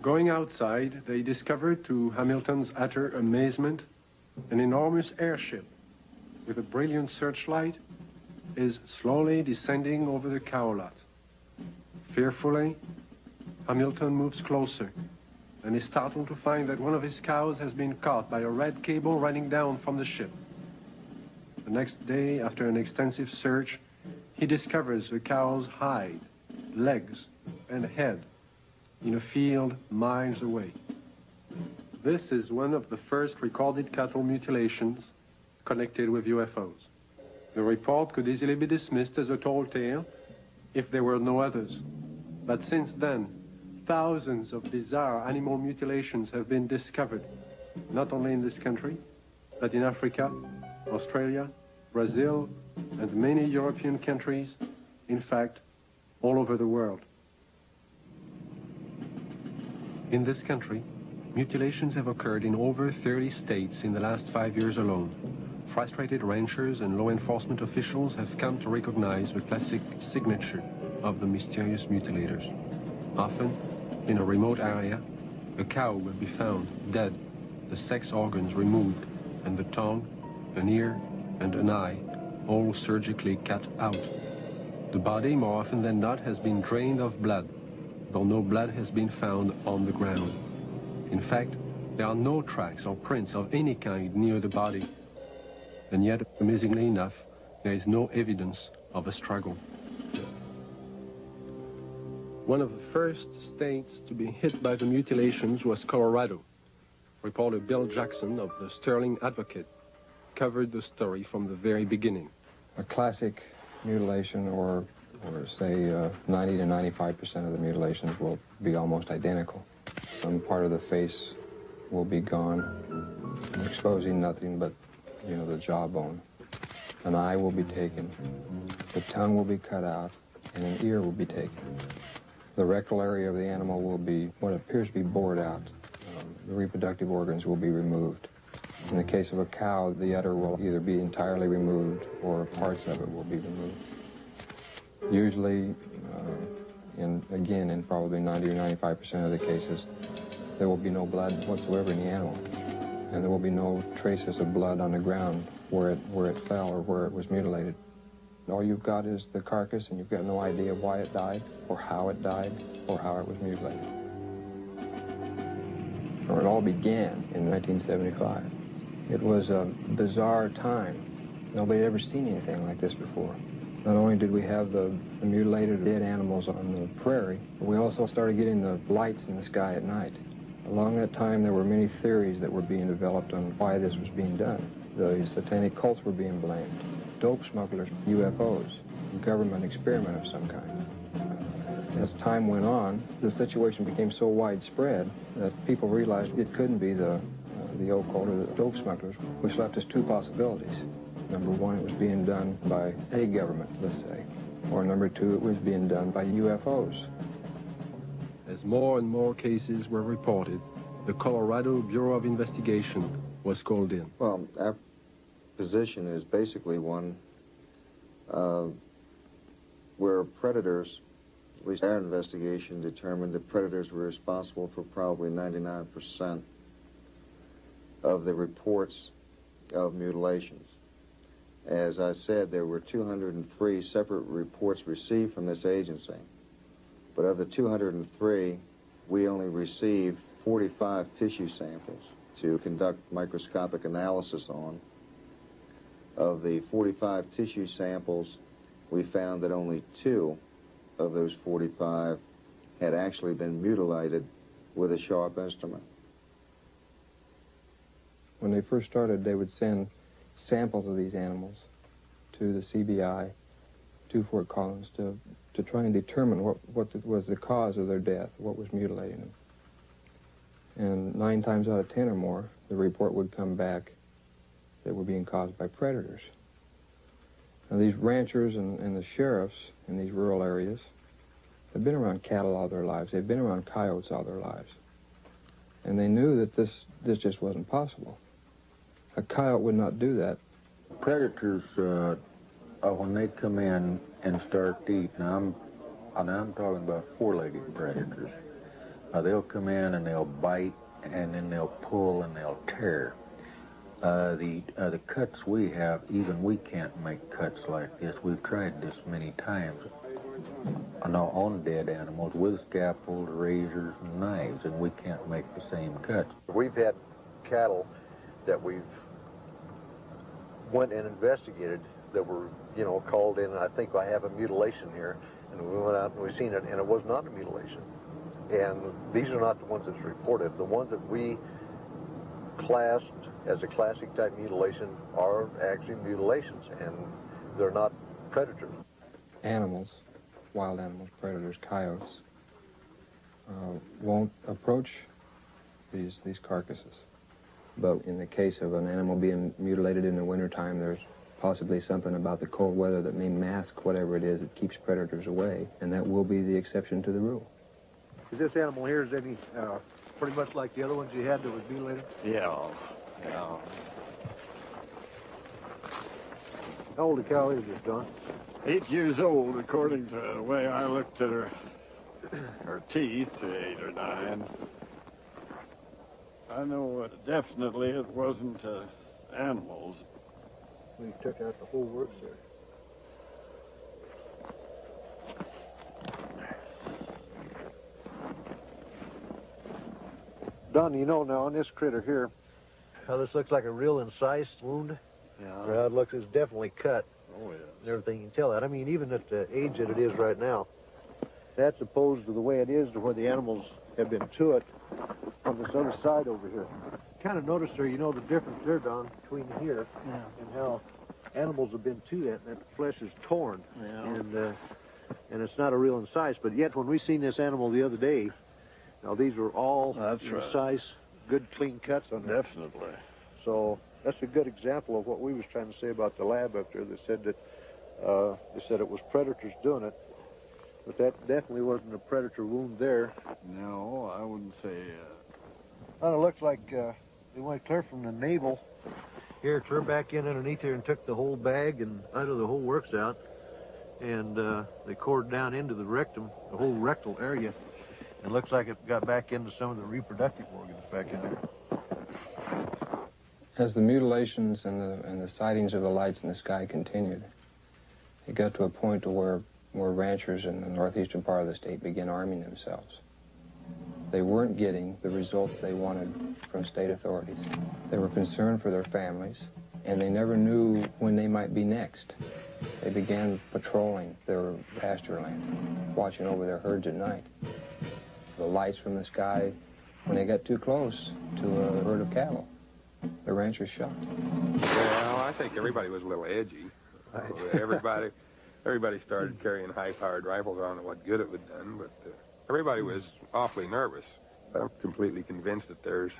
Going outside, they discovered, to Hamilton's utter amazement, an enormous airship with a brilliant searchlight is slowly descending over the cow lot. Fearfully, Hamilton moves closer and is startled to find that one of his cows has been caught by a red cable running down from the ship. The next day, after an extensive search, he discovers the cow's hide, legs, and head in a field miles away. This is one of the first recorded cattle mutilations connected with UFOs. The report could easily be dismissed as a tall tale if there were no others. But since then, thousands of bizarre animal mutilations have been discovered, not only in this country, but in Africa, Australia, Brazil, and many European countries, in fact, all over the world. In this country, mutilations have occurred in over 30 states in the last 5 years alone. Frustrated ranchers and law enforcement officials have come to recognize the classic signature of the mysterious mutilators. Often, in a remote area, a cow will be found dead, the sex organs removed, and the tongue, an ear, and an eye all surgically cut out. The body, more often than not, has been drained of blood, though no blood has been found on the ground. In fact, there are no tracks or prints of any kind near the body. And yet, amazingly enough, there is no evidence of a struggle. One of the first states to be hit by the mutilations was Colorado. Reporter Bill Jackson of the Sterling Advocate covered the story from the very beginning. A classic mutilation, or say 90 to 95% of the mutilations will be almost identical. Some part of the face will be gone, exposing nothing but, the jawbone. An eye will be taken, the tongue will be cut out, and an ear will be taken. The rectal area of the animal will be what appears to be bored out. The reproductive organs will be removed. In the case of a cow, the udder will either be entirely removed or parts of it will be removed. Usually, in probably 90 or 95% of the cases, there will be no blood whatsoever in the animal. And there will be no traces of blood on the ground where it fell or where it was mutilated. All you've got is the carcass, and you've got no idea why it died, or how it died, or how it was mutilated. Or it all began in 1975. It was a bizarre time. Nobody had ever seen anything like this before. Not only did we have the mutilated dead animals on the prairie, but we also started getting the lights in the sky at night. Along that time, there were many theories that were being developed on why this was being done. The satanic cults were being blamed, dope smugglers, UFOs, a government experiment of some kind. As time went on, the situation became so widespread that people realized it couldn't be the occult or the dope smugglers, which left us two possibilities. Number one, it was being done by a government, let's say. Or number two, it was being done by UFOs. As more and more cases were reported, the Colorado Bureau of Investigation was called in. Well, our position is basically one where predators, at least our investigation determined that predators were responsible for probably 99% of the reports of mutilations. As I said, there were 203 separate reports received from this agency. But of the 203, we only received 45 tissue samples to conduct microscopic analysis on. Of the 45 tissue samples, we found that only 2 of those 45 had actually been mutilated with a sharp instrument. When they first started, they would send samples of these animals to the CBI, to Fort Collins, to try and determine what was the cause of their death, what was mutilating them. And 9 times out of 10 or more, the report would come back that were being caused by predators. Now, these ranchers and the sheriffs in these rural areas have been around cattle all their lives. They've been around coyotes all their lives. And they knew that this just wasn't possible. A coyote would not do that. Predators when they come in and start to eat, and I'm talking about four-legged predators. They'll come in and they'll bite, and then they'll pull and they'll tear. The cuts we have, even we can't make cuts like this. We've tried this many times on dead animals with scalpels, razors, and knives, and we can't make the same cuts. We've had cattle that we've went and investigated that were, called in, and I think I have a mutilation here, and we went out and we seen it, and it was not a mutilation. And these are not the ones that's reported. The ones that we classed as a classic type mutilation are actually mutilations, and they're not predators. Animals, wild animals, predators, coyotes, won't approach these carcasses. But in the case of an animal being mutilated in the wintertime, there's possibly something about the cold weather that may mask whatever it is that keeps predators away, and that will be the exception to the rule. Is this animal here, is any pretty much like the other ones you had that was mutilated? Yeah. How old a cow is this, Don? 8 years old, according to the way I looked at her teeth, 8 or 9. I know definitely it wasn't animals. We took out the whole works there. Don, now on this critter here, how this looks like a real incised wound? Yeah. Well, it looks, it's definitely cut. Oh, yeah. And everything, you can tell that. I mean, even at the age that it is right now, that's opposed to the way it is to where the animals have been to it on this other side over here. Kind of noticed there, the difference there, Don, between here and how animals have been to that, and that flesh is torn. Yeah. And it's not a real incise, but yet when we seen this animal the other day, now these were all incise, good clean cuts on there. Definitely. So that's a good example of what we was trying to say about the lab up there. They said that it was predators doing it, but that definitely wasn't a predator wound there. No, I wouldn't say. Well, it looks like they went clear from the navel here, clear back in underneath here, and took the whole bag and out of the whole works out, and they cored down into the rectum, the whole rectal area. It looks like it got back into some of the reproductive organs back in there. As the mutilations and the sightings of the lights in the sky continued, it got to a point to where ranchers in the northeastern part of the state began arming themselves. They weren't getting the results they wanted from state authorities. They were concerned for their families, and they never knew when they might be next. They began patrolling their pasture land, watching over their herds at night. The lights from the sky, when they got too close to a herd of cattle, the ranchers shot. Well, I think everybody was a little edgy. Everybody started carrying high-powered rifles. I don't know what good it would have done, but everybody was awfully nervous. I'm completely convinced that there's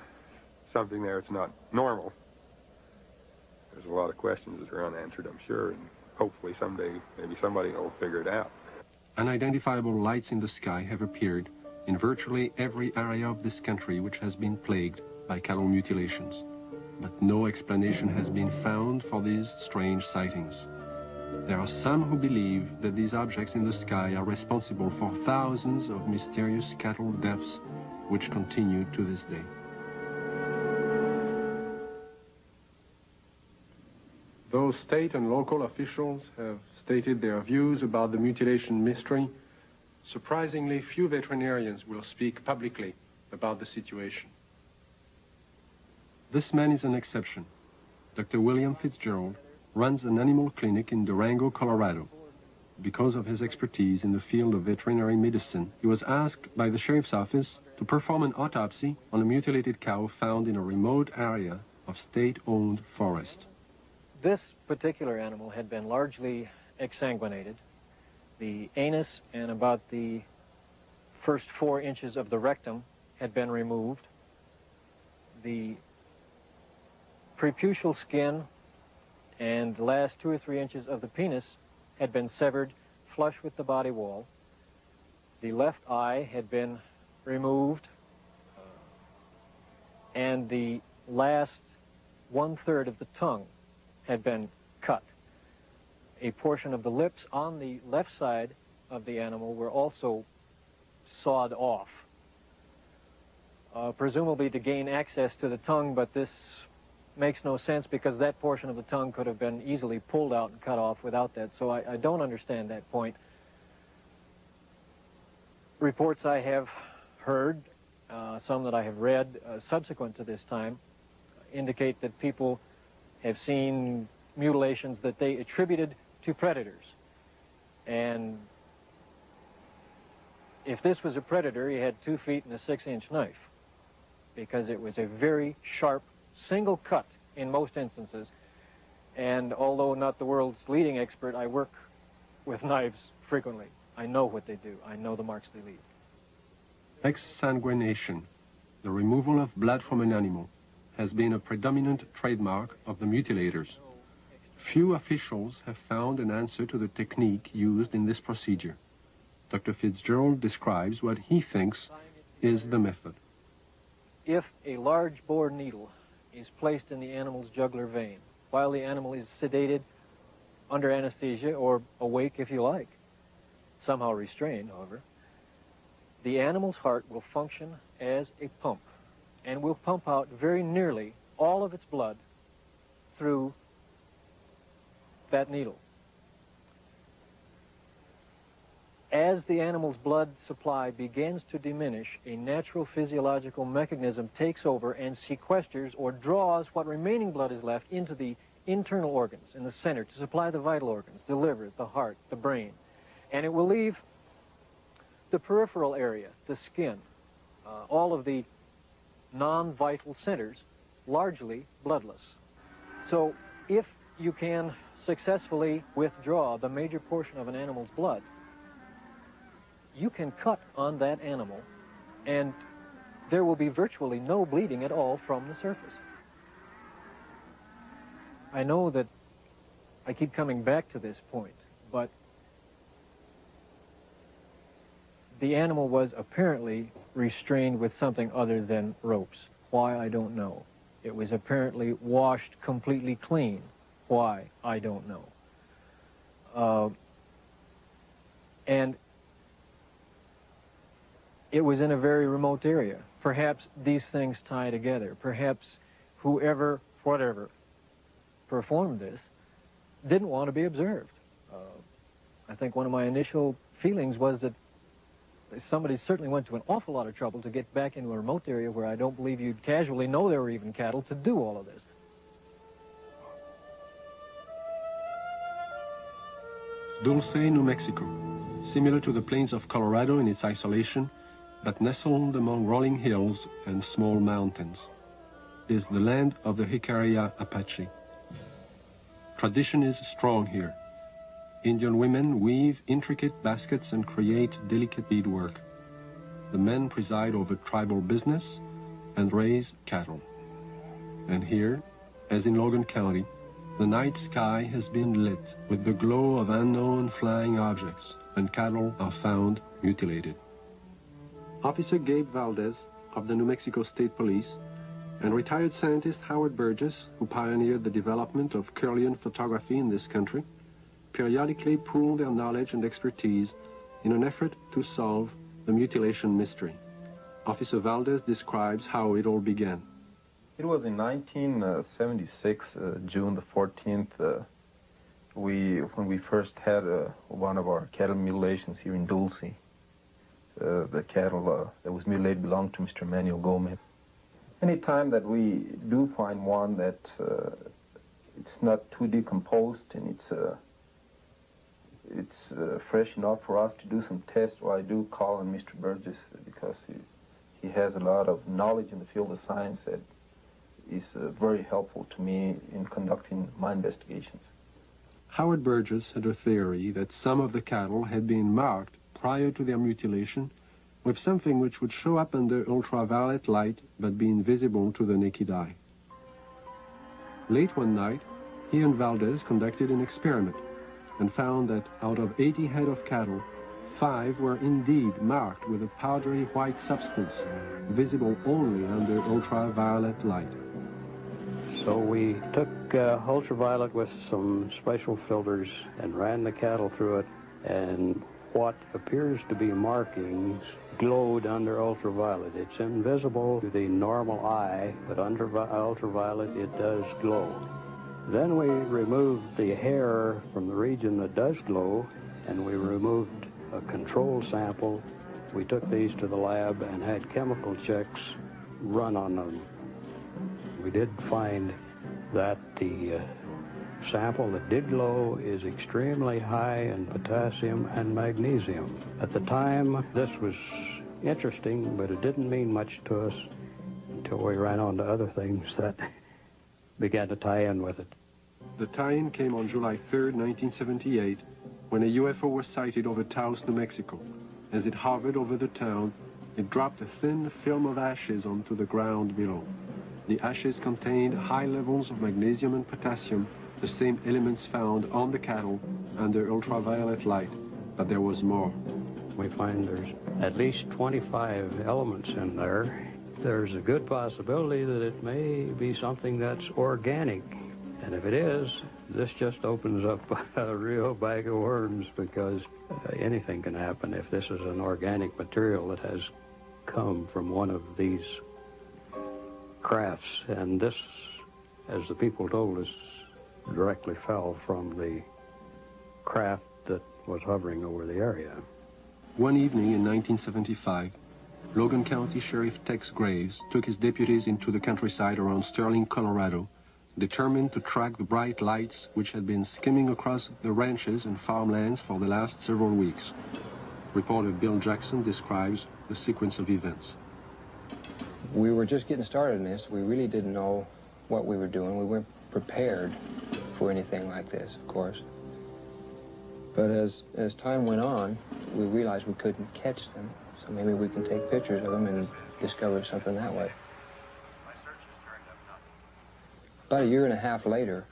something there that's not normal. There's a lot of questions that are unanswered, I'm sure, and hopefully someday maybe somebody will figure it out. Unidentifiable lights in the sky have appeared in virtually every area of this country which has been plagued by cattle mutilations. But no explanation has been found for these strange sightings. There are some who believe that these objects in the sky are responsible for thousands of mysterious cattle deaths which continue to this day. Though state and local officials have stated their views about the mutilation mystery, surprisingly few veterinarians will speak publicly about the situation. This man is an exception. Dr. William Fitzgerald runs an animal clinic in Durango, Colorado. Because of his expertise in the field of veterinary medicine, he was asked by the sheriff's office to perform an autopsy on a mutilated cow found in a remote area of state-owned forest. This particular animal had been largely exsanguinated. The anus and about the first 4 inches of the rectum had been removed. The preputial skin and the last 2 or 3 inches of the penis had been severed flush with the body wall. The left eye had been removed, and the last 1/3 of the tongue had been cut. A portion of the lips on the left side of the animal were also sawed off, presumably to gain access to the tongue, but this makes no sense because that portion of the tongue could have been easily pulled out and cut off without that, so I don't understand that point. Reports I have heard, some that I have read subsequent to this time, indicate that people have seen mutilations that they attributed to predators. And if this was a predator, he had 2 feet and a 6-inch knife, because it was a very sharp single cut in most instances. And although not the world's leading expert, I work with knives frequently. I know what they do. I know the marks they leave. Exsanguination, the removal of blood from an animal, has been a predominant trademark of the mutilators. Few officials have found an answer to the technique used in this procedure. Dr. Fitzgerald describes what he thinks is the method. If a large bore needle is placed in the animal's jugular vein while the animal is sedated, under anesthesia, or awake if you like, somehow restrained, however, the animal's heart will function as a pump and will pump out very nearly all of its blood through that needle. As the animal's blood supply begins to diminish, a natural physiological mechanism takes over and sequesters or draws what remaining blood is left into the internal organs in the center to supply the vital organs, the liver, the heart, the brain. And it will leave the peripheral area, the skin, all of the non-vital centers, largely bloodless. So if you can successfully withdraw the major portion of an animal's blood, you can cut on that animal and there will be virtually no bleeding at all from the surface. I know that I keep coming back to this point, but the animal was apparently restrained with something other than ropes. Why, I don't know. It was apparently washed completely clean. Why, I don't know. And it was in a very remote area. Perhaps these things tie together. Perhaps whoever, whatever, performed this didn't want to be observed. I think one of my initial feelings was that somebody certainly went to an awful lot of trouble to get back into a remote area where I don't believe you'd casually know there were even cattle to do all of this. Dulce, New Mexico, similar to the plains of Colorado in its isolation, but nestled among rolling hills and small mountains, is the land of the Jicarilla Apache. Tradition is strong here. Indian women weave intricate baskets and create delicate beadwork. The men preside over tribal business and raise cattle. And here, as in Logan County, the night sky has been lit with the glow of unknown flying objects, and cattle are found mutilated. Officer Gabe Valdez of the New Mexico State Police and retired scientist Howard Burgess, who pioneered the development of Kirlian photography in this country, periodically pool their knowledge and expertise in an effort to solve the mutilation mystery. Officer Valdez describes how it all began. It was in 1976, June the 14th, when we first had one of our cattle mutilations here in Dulce. The cattle that was mutilated belonged to Mr. Manuel Gomez. Any time that we do find one that it's not too decomposed and it's fresh enough for us to do some tests, well, I do call on Mr. Burgess because he has a lot of knowledge in the field of science that is very helpful to me in conducting my investigations. Howard Burgess had a theory that some of the cattle had been marked prior to their mutilation with something which would show up under ultraviolet light but be invisible to the naked eye. Late one night, he and Valdez conducted an experiment and found that out of 80 head of cattle, 5 were indeed marked with a powdery white substance, visible only under ultraviolet light. So we took ultraviolet with some special filters and ran the cattle through it, and what appears to be markings glowed under ultraviolet. It's invisible to the normal eye, but under ultraviolet it does glow. Then we removed the hair from the region that does glow, and we removed a control sample. We took these to the lab and had chemical checks run on them. We did find that the sample that did glow is extremely high in potassium and magnesium. At the time, this was interesting, but it didn't mean much to us until we ran on to other things that began to tie in with it. The tie-in came on July 3rd, 1978, when a UFO was sighted over Taos, New Mexico. As it hovered over the town, it dropped a thin film of ashes onto the ground below. The ashes contained high levels of magnesium and potassium, the same elements found on the cattle under ultraviolet light, but there was more. We find there's at least 25 elements in there. There's a good possibility that it may be something that's organic. And if it is, this just opens up a real bag of worms, because anything can happen if this is an organic material that has come from one of these crafts. And this, as the people told us, directly fell from the craft that was hovering over the area. One evening in 1975, Logan County Sheriff Tex Graves took his deputies into the countryside around Sterling, Colorado, determined to track the bright lights which had been skimming across the ranches and farmlands for the last several weeks. Reporter Bill Jackson describes the sequence of events. We were just getting started in this. We really didn't know what we were doing. We weren't prepared for anything like this, of course. But as time went on, we realized we couldn't catch them, so maybe we can take pictures of them and discover something that way. About a year and a half later,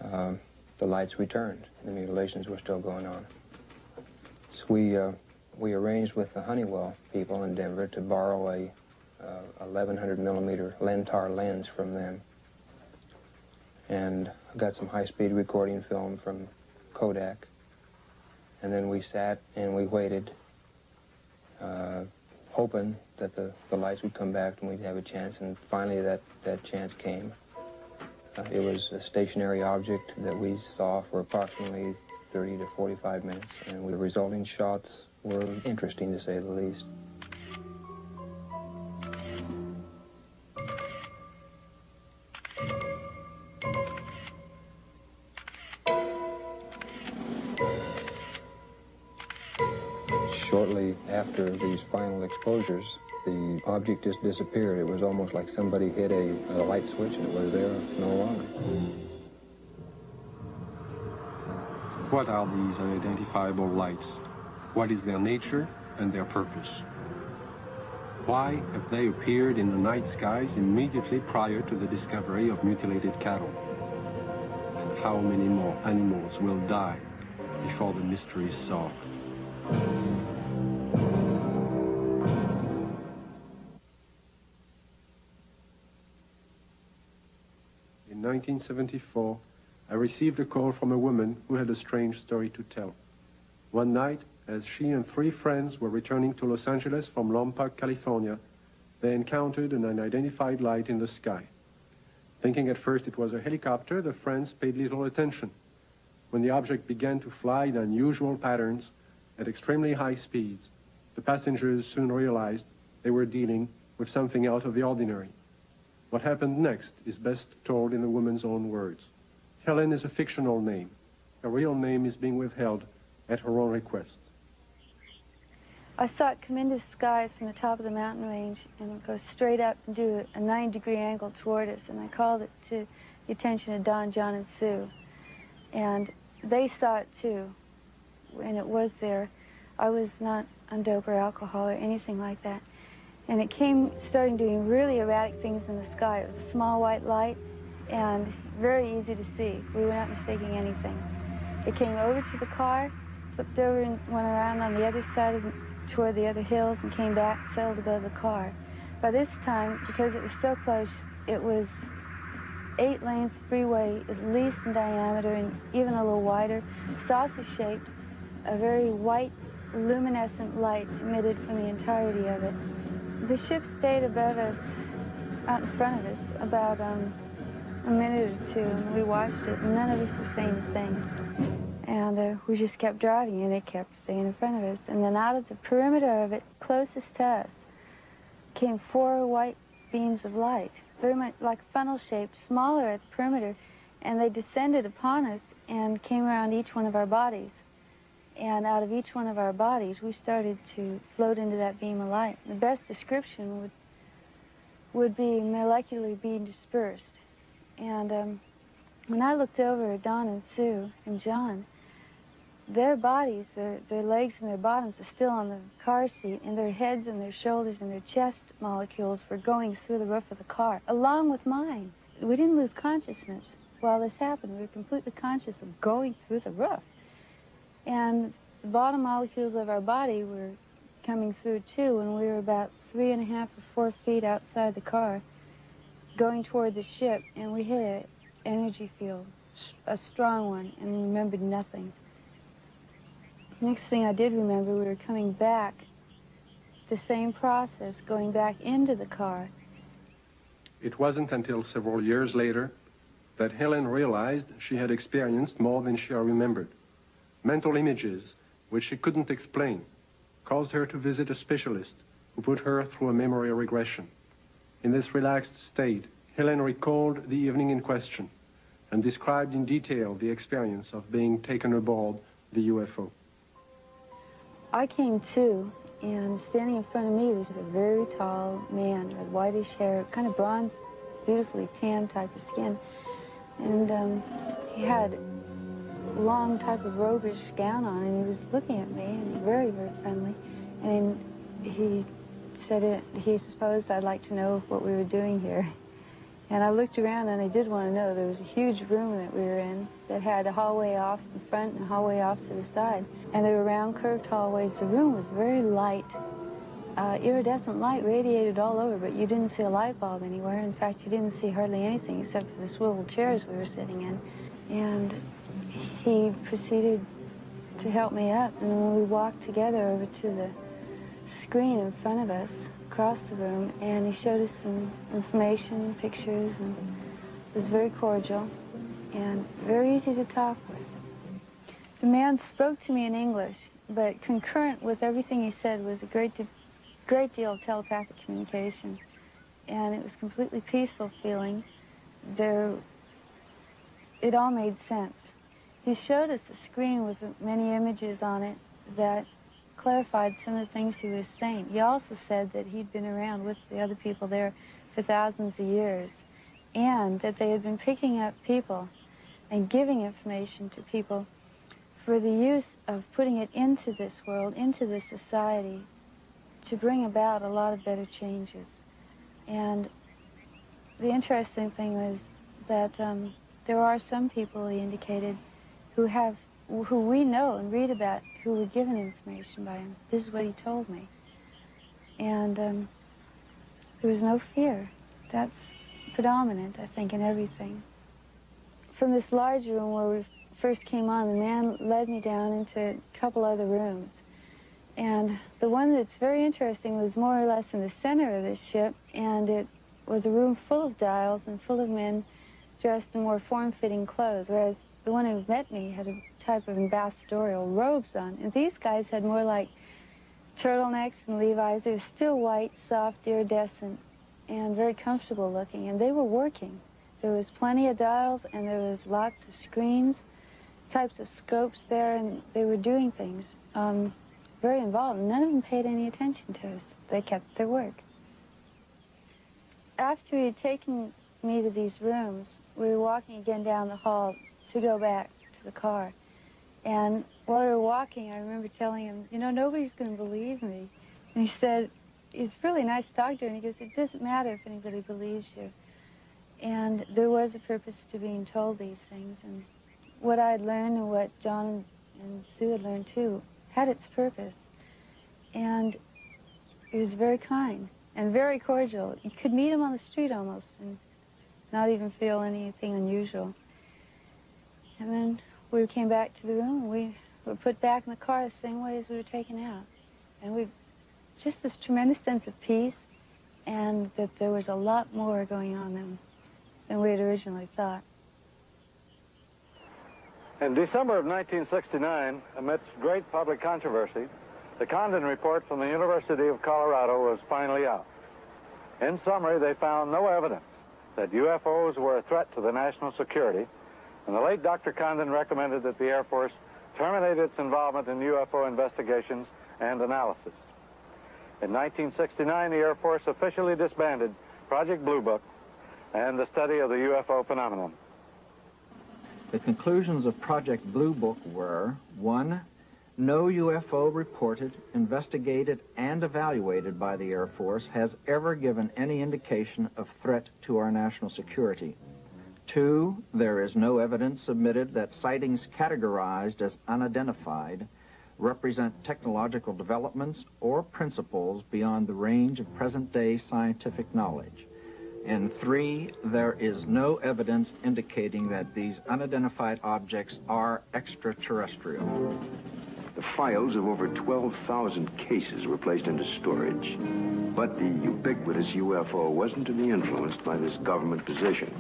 the lights returned. The mutilations were still going on. So we arranged with the Honeywell people in Denver to borrow a 1100 millimeter Lentar lens from them, and got some high-speed recording film from Kodak. And then we sat and we waited, hoping that the lights would come back and we'd have a chance, and finally that chance came. It was a stationary object that we saw for approximately 30 to 45 minutes, and the resulting shots were interesting, to say the least. Shortly after these final exposures, the object just disappeared. It was almost like somebody hit a light switch and it was there no longer. What are these unidentifiable lights? What is their nature and their purpose? Why have they appeared in the night skies immediately prior to the discovery of mutilated cattle? And how many more animals will die before the mystery is solved? In 1974, I received a call from a woman who had a strange story to tell. One night, as she and 3 friends were returning to Los Angeles from Lompoc, California, they encountered an unidentified light in the sky. Thinking at first it was a helicopter, the friends paid little attention. When the object began to fly in unusual patterns at extremely high speeds, the passengers soon realized they were dealing with something out of the ordinary. What happened next is best told in the woman's own words. Helen is a fictional name. Her real name is being withheld at her own request. I saw it come into the sky from the top of the mountain range and go straight up and do a 90-degree angle toward us, and I called it to the attention of Don, John, and Sue. And they saw it too, and it was there. I was not on dope or alcohol or anything like that. And it started doing really erratic things in the sky. It was a small white light and very easy to see. We were not mistaking anything. It came over to the car, flipped over and went around on the other side toward the other hills and came back, settled above the car. By this time, because it was so close, it was 8-lane freeway, at least in diameter and even a little wider, saucer-shaped, a very white, luminescent light emitted from the entirety of it. The ship stayed above us, out in front of us, about a minute or two, and we watched it, and none of us were saying a thing. And we just kept driving, and it kept staying in front of us. And then out of the perimeter of it, closest to us, came 4 white beams of light, very much like funnel-shaped, smaller at the perimeter, and they descended upon us and came around each one of our bodies. And out of each one of our bodies, we started to float into that beam of light. The best description would be molecularly being dispersed. And when I looked over at Don and Sue and John, their bodies, their legs and their bottoms are still on the car seat, and their heads and their shoulders and their chest molecules were going through the roof of the car, along with mine. We didn't lose consciousness while this happened. We were completely conscious of going through the roof. And the bottom molecules of our body were coming through too, and we were about 3.5 or 4 feet outside the car, going toward the ship, and we hit an energy field, a strong one, and remembered nothing. Next thing I did remember, we were coming back, the same process, going back into the car. It wasn't until several years later that Helen realized she had experienced more than she remembered. Mental images, which she couldn't explain, caused her to visit a specialist who put her through a memory regression. In this relaxed state, Helen recalled the evening in question and described in detail the experience of being taken aboard the UFO. I came to, and standing in front of me was a very tall man with whitish hair, kind of bronze, beautifully tan type of skin. And he had a long type of robish gown on, and he was looking at me, and very, very friendly. And he said he supposed I'd like to know what we were doing here. And I looked around, and I did want to know. There was a huge room that we were in that had a hallway off in front and a hallway off to the side. And they were round, curved hallways. The room was very light. Iridescent light radiated all over, but you didn't see a light bulb anywhere. In fact, you didn't see hardly anything except for the swivel chairs we were sitting in. And he proceeded to help me up. And when we walked together over to the screen in front of us, across the room, and he showed us some information, pictures, and it was very cordial and very easy to talk with. The man spoke to me in English, but concurrent with everything he said was a great deal of telepathic communication, and it was completely peaceful feeling. It all made sense. He showed us a screen with many images on it that clarified some of the things he was saying. He also said that he'd been around with the other people there for thousands of years, and that they had been picking up people and giving information to people for the use of putting it into this world, into this society, to bring about a lot of better changes. And the interesting thing was that there are some people, he indicated, who we know and read about, who were given information by him. This is what he told me. And there was no fear. That's predominant, I think, in everything. From this large room where we first came on, the man led me down into a couple other rooms. And the one that's very interesting was more or less in the center of this ship, and it was a room full of dials and full of men dressed in more form-fitting clothes, whereas the one who met me had a type of ambassadorial robes on. And these guys had more like turtlenecks and Levi's. They were still white, soft, iridescent, and very comfortable looking. And they were working. There was plenty of dials, and there was lots of screens, types of scopes there, and they were doing things very involved. None of them paid any attention to us. They kept their work. After he had taken me to these rooms, we were walking again down the hall to go back to the car. And while we were walking, I remember telling him, you know, nobody's going to believe me. And he said, he's a really nice doctor, and he goes, it doesn't matter if anybody believes you. And there was a purpose to being told these things. And what I had learned and what John and Sue had learned, too, had its purpose. And it was very kind and very cordial. You could meet him on the street almost and not even feel anything unusual. And then we came back to the room, and we were put back in the car the same way as we were taken out. And just this tremendous sense of peace, and that there was a lot more going on than we had originally thought. In December of 1969, amidst great public controversy, the Condon report from the University of Colorado was finally out. In summary, they found no evidence that UFOs were a threat to the national security, and the late Dr. Condon recommended that the Air Force terminate its involvement in UFO investigations and analysis. In 1969, the Air Force officially disbanded Project Bluebook and the study of the UFO phenomenon. The conclusions of Project Bluebook were: 1, no UFO reported, investigated, and evaluated by the Air Force has ever given any indication of threat to our national security. 2, there is no evidence submitted that sightings categorized as unidentified represent technological developments or principles beyond the range of present-day scientific knowledge. And 3, there is no evidence indicating that these unidentified objects are extraterrestrial. The files of over 12,000 cases were placed into storage. But the ubiquitous UFO wasn't to be influenced by this government position.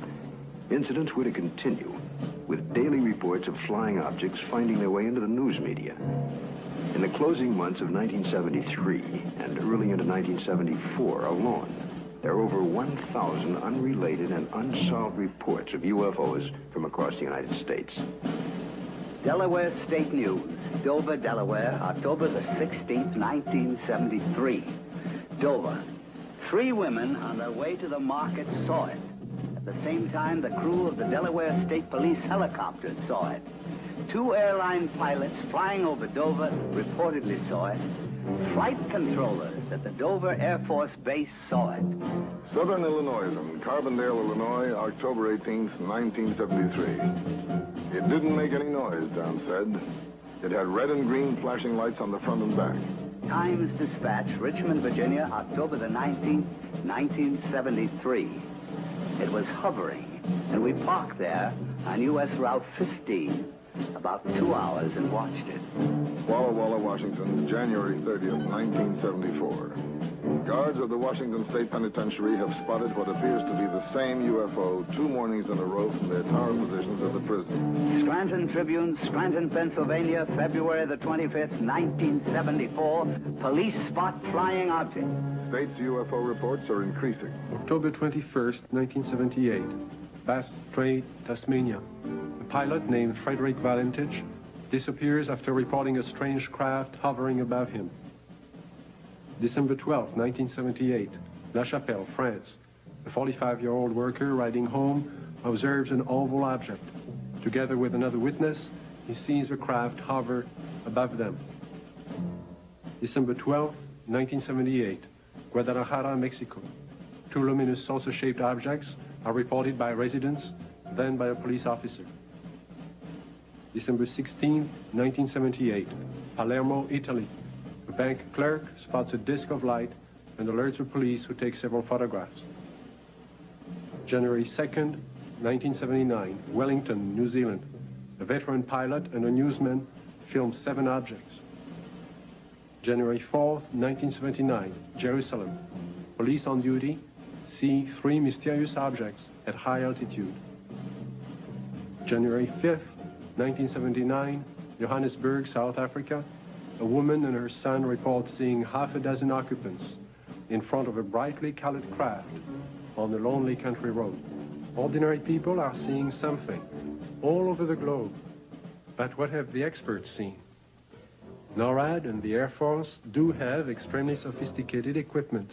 Incidents were to continue, with daily reports of flying objects finding their way into the news media. In the closing months of 1973 and early into 1974 alone, there are over 1,000 unrelated and unsolved reports of UFOs from across the United States. Delaware State News, Dover, Delaware, October the 16th, 1973. Dover. 3 women on their way to the market saw it. At the same time, the crew of the Delaware State Police helicopter saw it. 2 airline pilots flying over Dover reportedly saw it. Flight controllers at the Dover Air Force Base saw it. Southern Illinois and Carbondale, Illinois, October 18th, 1973. It didn't make any noise, Don said. It had red and green flashing lights on the front and back. Times Dispatch, Richmond, Virginia, October the 19th, 1973. It was hovering, and we parked there on U.S. Route 15 about 2 hours and watched it. Walla Walla, Washington, January 30th, 1974. Guards of the Washington State Penitentiary have spotted what appears to be the same UFO 2 mornings in a row from their tower positions at the prison. Scranton Tribune, Scranton, Pennsylvania, February the 25th, 1974. Police spot flying object. State's UFO reports are increasing. October 21st, 1978, Bass Strait, Tasmania. A pilot named Frederick Valentich disappears after reporting a strange craft hovering above him. December 12, 1978, La Chapelle, France. A 45-year-old worker riding home observes an oval object. Together with another witness, he sees the craft hover above them. December 12, 1978, Guadalajara, Mexico. 2 luminous saucer-shaped objects are reported by residents, then by a police officer. December 16, 1978, Palermo, Italy. A bank clerk spots a disc of light and alerts the police, who take several photographs. January 2nd, 1979, Wellington, New Zealand. A veteran pilot and a newsman film 7 objects. January 4th, 1979, Jerusalem. Police on duty see 3 mysterious objects at high altitude. January 5th, 1979, Johannesburg, South Africa. A woman and her son report seeing half a dozen occupants in front of a brightly colored craft on the lonely country road. Ordinary people are seeing something all over the globe. But what have the experts seen? NORAD and the Air Force do have extremely sophisticated equipment,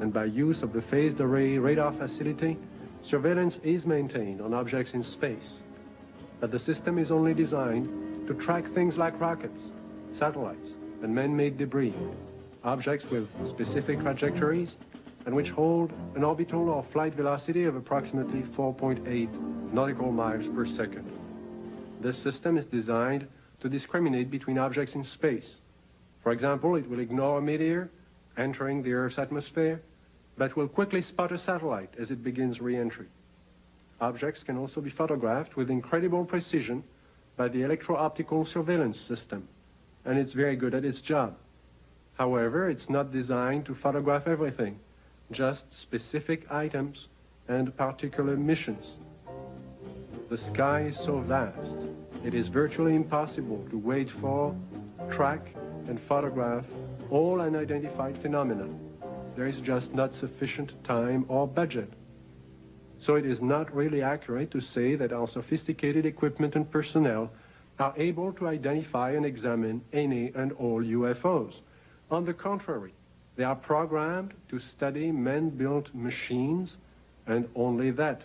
and by use of the phased array radar facility, surveillance is maintained on objects in space. But the system is only designed to track things like rockets, satellites, and man-made debris, objects with specific trajectories and which hold an orbital or flight velocity of approximately 4.8 nautical miles per second. This system is designed to discriminate between objects in space. For example, it will ignore a meteor entering the Earth's atmosphere, but will quickly spot a satellite as it begins re-entry. Objects can also be photographed with incredible precision by the electro-optical surveillance system, and it's very good at its job. However, it's not designed to photograph everything, just specific items and particular missions. The sky is so vast, it is virtually impossible to wait for, track, and photograph all unidentified phenomena. There is just not sufficient time or budget. So it is not really accurate to say that our sophisticated equipment and personnel are able to identify and examine any and all UFOs. On the contrary, they are programmed to study man-built machines, and only that.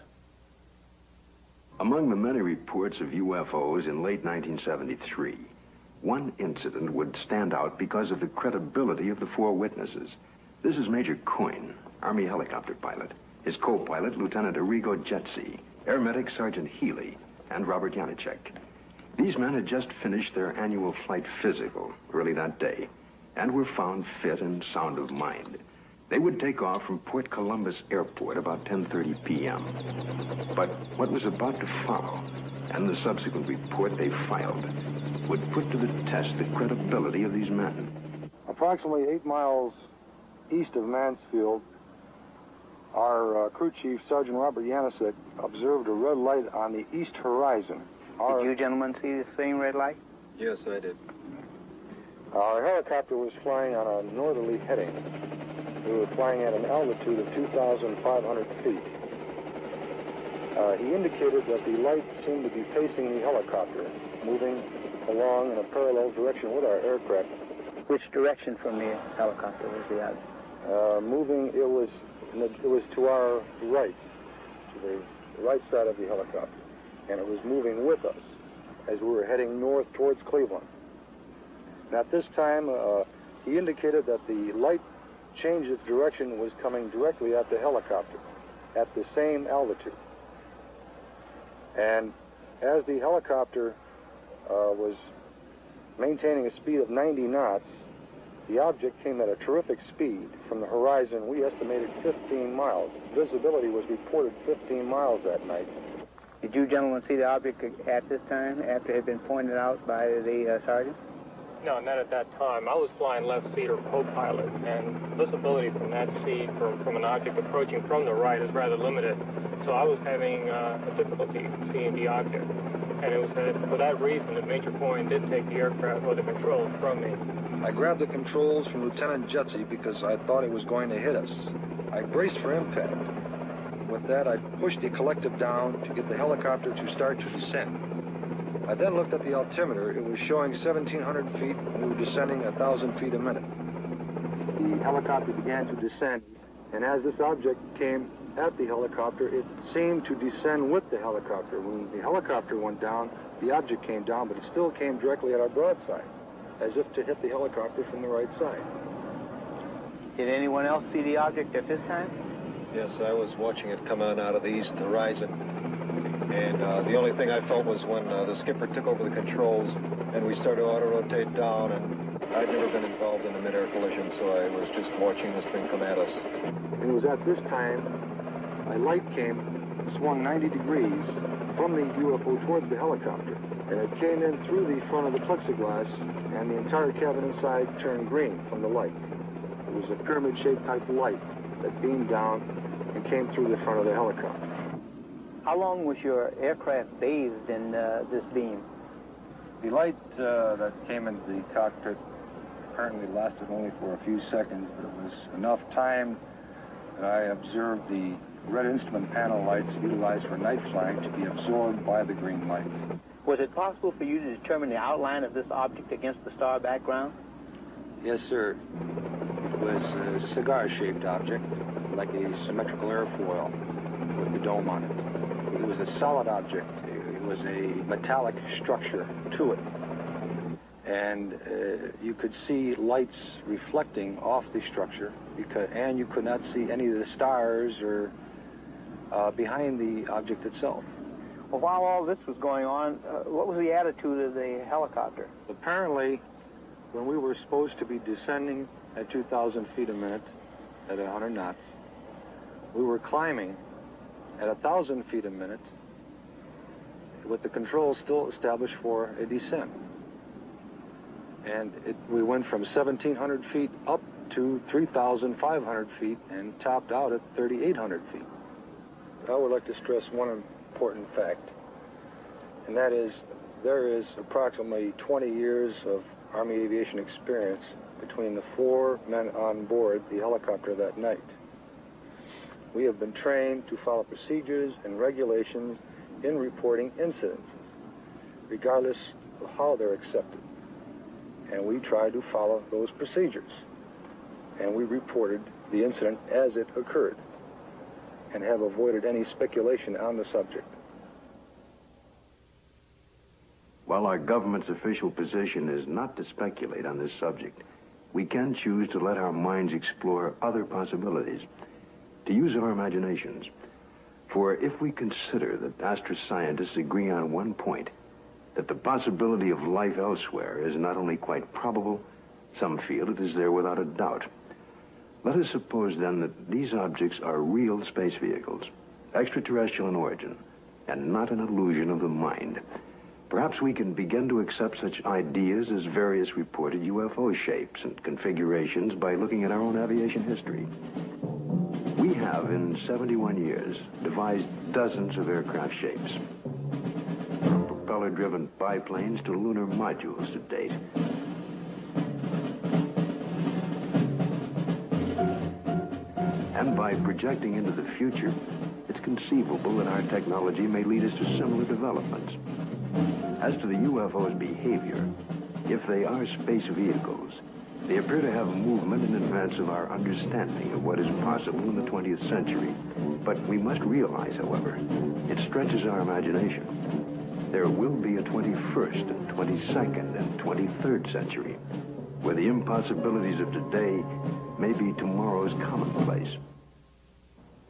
Among the many reports of UFOs in late 1973, one incident would stand out because of the credibility of the four witnesses. This is Major Coyne, Army helicopter pilot, his co-pilot, Lieutenant Arrigo Jetsi, Air Medic Sergeant Healy, and Robert Janicek. These men had just finished their annual flight physical early that day and were found fit and sound of mind. They would take off from Port Columbus Airport about 10:30 p.m. But what was about to follow, and the subsequent report they filed, would put to the test the credibility of these men. Approximately 8 miles east of Mansfield, our crew chief, Sergeant Robert Janicek, observed a red light on the east horizon. Did you gentlemen see the same red light? Yes, I did. Our helicopter was flying on a northerly heading. We were flying at an altitude of 2,500 feet. He indicated that the light seemed to be pacing the helicopter, moving along in a parallel direction with our aircraft. Which direction from the helicopter was the object? It was to our right, to the right side of the helicopter, and it was moving with us as we were heading north towards Cleveland. And at this time, he indicated that the light changed its direction and was coming directly at the helicopter at the same altitude. And as the helicopter was maintaining a speed of 90 knots, the object came at a terrific speed from the horizon. We estimated 15 miles. Visibility was reported 15 miles that night. Did you gentlemen see the object at this time, after it had been pointed out by the sergeant? No, not at that time. I was flying left seat or co-pilot, and visibility from that seat from an object approaching from the right is rather limited. So I was having a difficulty seeing the object. And it was for that reason that Major Coyne did take the aircraft or the controls from me. I grabbed the controls from Lieutenant Jetsi because I thought it was going to hit us. I braced for impact. With that, I pushed the collective down to get the helicopter to start to descend. I then looked at the altimeter. It was showing 1,700 feet, and we were descending 1,000 feet a minute. The helicopter began to descend, and as this object came at the helicopter, it seemed to descend with the helicopter. When the helicopter went down, the object came down, but it still came directly at our broadside, as if to hit the helicopter from the right side. Did anyone else see the object at this time? Yes, I was watching it come on out of the east horizon. And the only thing I felt was when the skipper took over the controls and we started to auto-rotate down, and I'd never been involved in a mid-air collision, so I was just watching this thing come at us. And it was at this time a light came, swung 90 degrees from the UFO towards the helicopter. And it came in through the front of the plexiglass, and the entire cabin inside turned green from the light. It was a pyramid-shaped type light that beamed down and came through the front of the helicopter. How long was your aircraft bathed in this beam? The light that came into the cockpit apparently lasted only for a few seconds, but it was enough time that I observed the red instrument panel lights utilized for night flying to be absorbed by the green light. Was it possible for you to determine the outline of this object against the star background? Yes, sir. It was a cigar-shaped object, like a symmetrical airfoil with the dome on it. It was a solid object. It was a metallic structure to it. And you could see lights reflecting off the structure, and you could not see any of the stars or behind the object itself. Well, while all this was going on, what was the attitude of the helicopter? Apparently, when we were supposed to be descending at 2,000 feet a minute at 100 knots, we were climbing at 1,000 feet a minute, with the controls still established for a descent. And we went from 1,700 feet up to 3,500 feet and topped out at 3,800 feet. I would like to stress one important fact, and that is there is approximately 20 years of Army aviation experience between the 4 men on board the helicopter that night. We have been trained to follow procedures and regulations in reporting incidents, regardless of how they're accepted. And we tried to follow those procedures. And we reported the incident as it occurred and have avoided any speculation on the subject. While our government's official position is not to speculate on this subject, we can choose to let our minds explore other possibilities, to use our imaginations. For if we consider that astroscientists agree on one point, that the possibility of life elsewhere is not only quite probable, some feel it is there without a doubt. Let us suppose then that these objects are real space vehicles, extraterrestrial in origin, and not an illusion of the mind. Perhaps we can begin to accept such ideas as various reported UFO shapes and configurations by looking at our own aviation history. We have, in 71 years, devised dozens of aircraft shapes, from propeller-driven biplanes to lunar modules to date. And by projecting into the future, it's conceivable that our technology may lead us to similar developments. As to the UFO's behavior, if they are space vehicles, they appear to have movement in advance of our understanding of what is possible in the 20th century. But we must realize, however, it stretches our imagination. There will be a 21st and 22nd and 23rd century, where the impossibilities of today may be tomorrow's commonplace.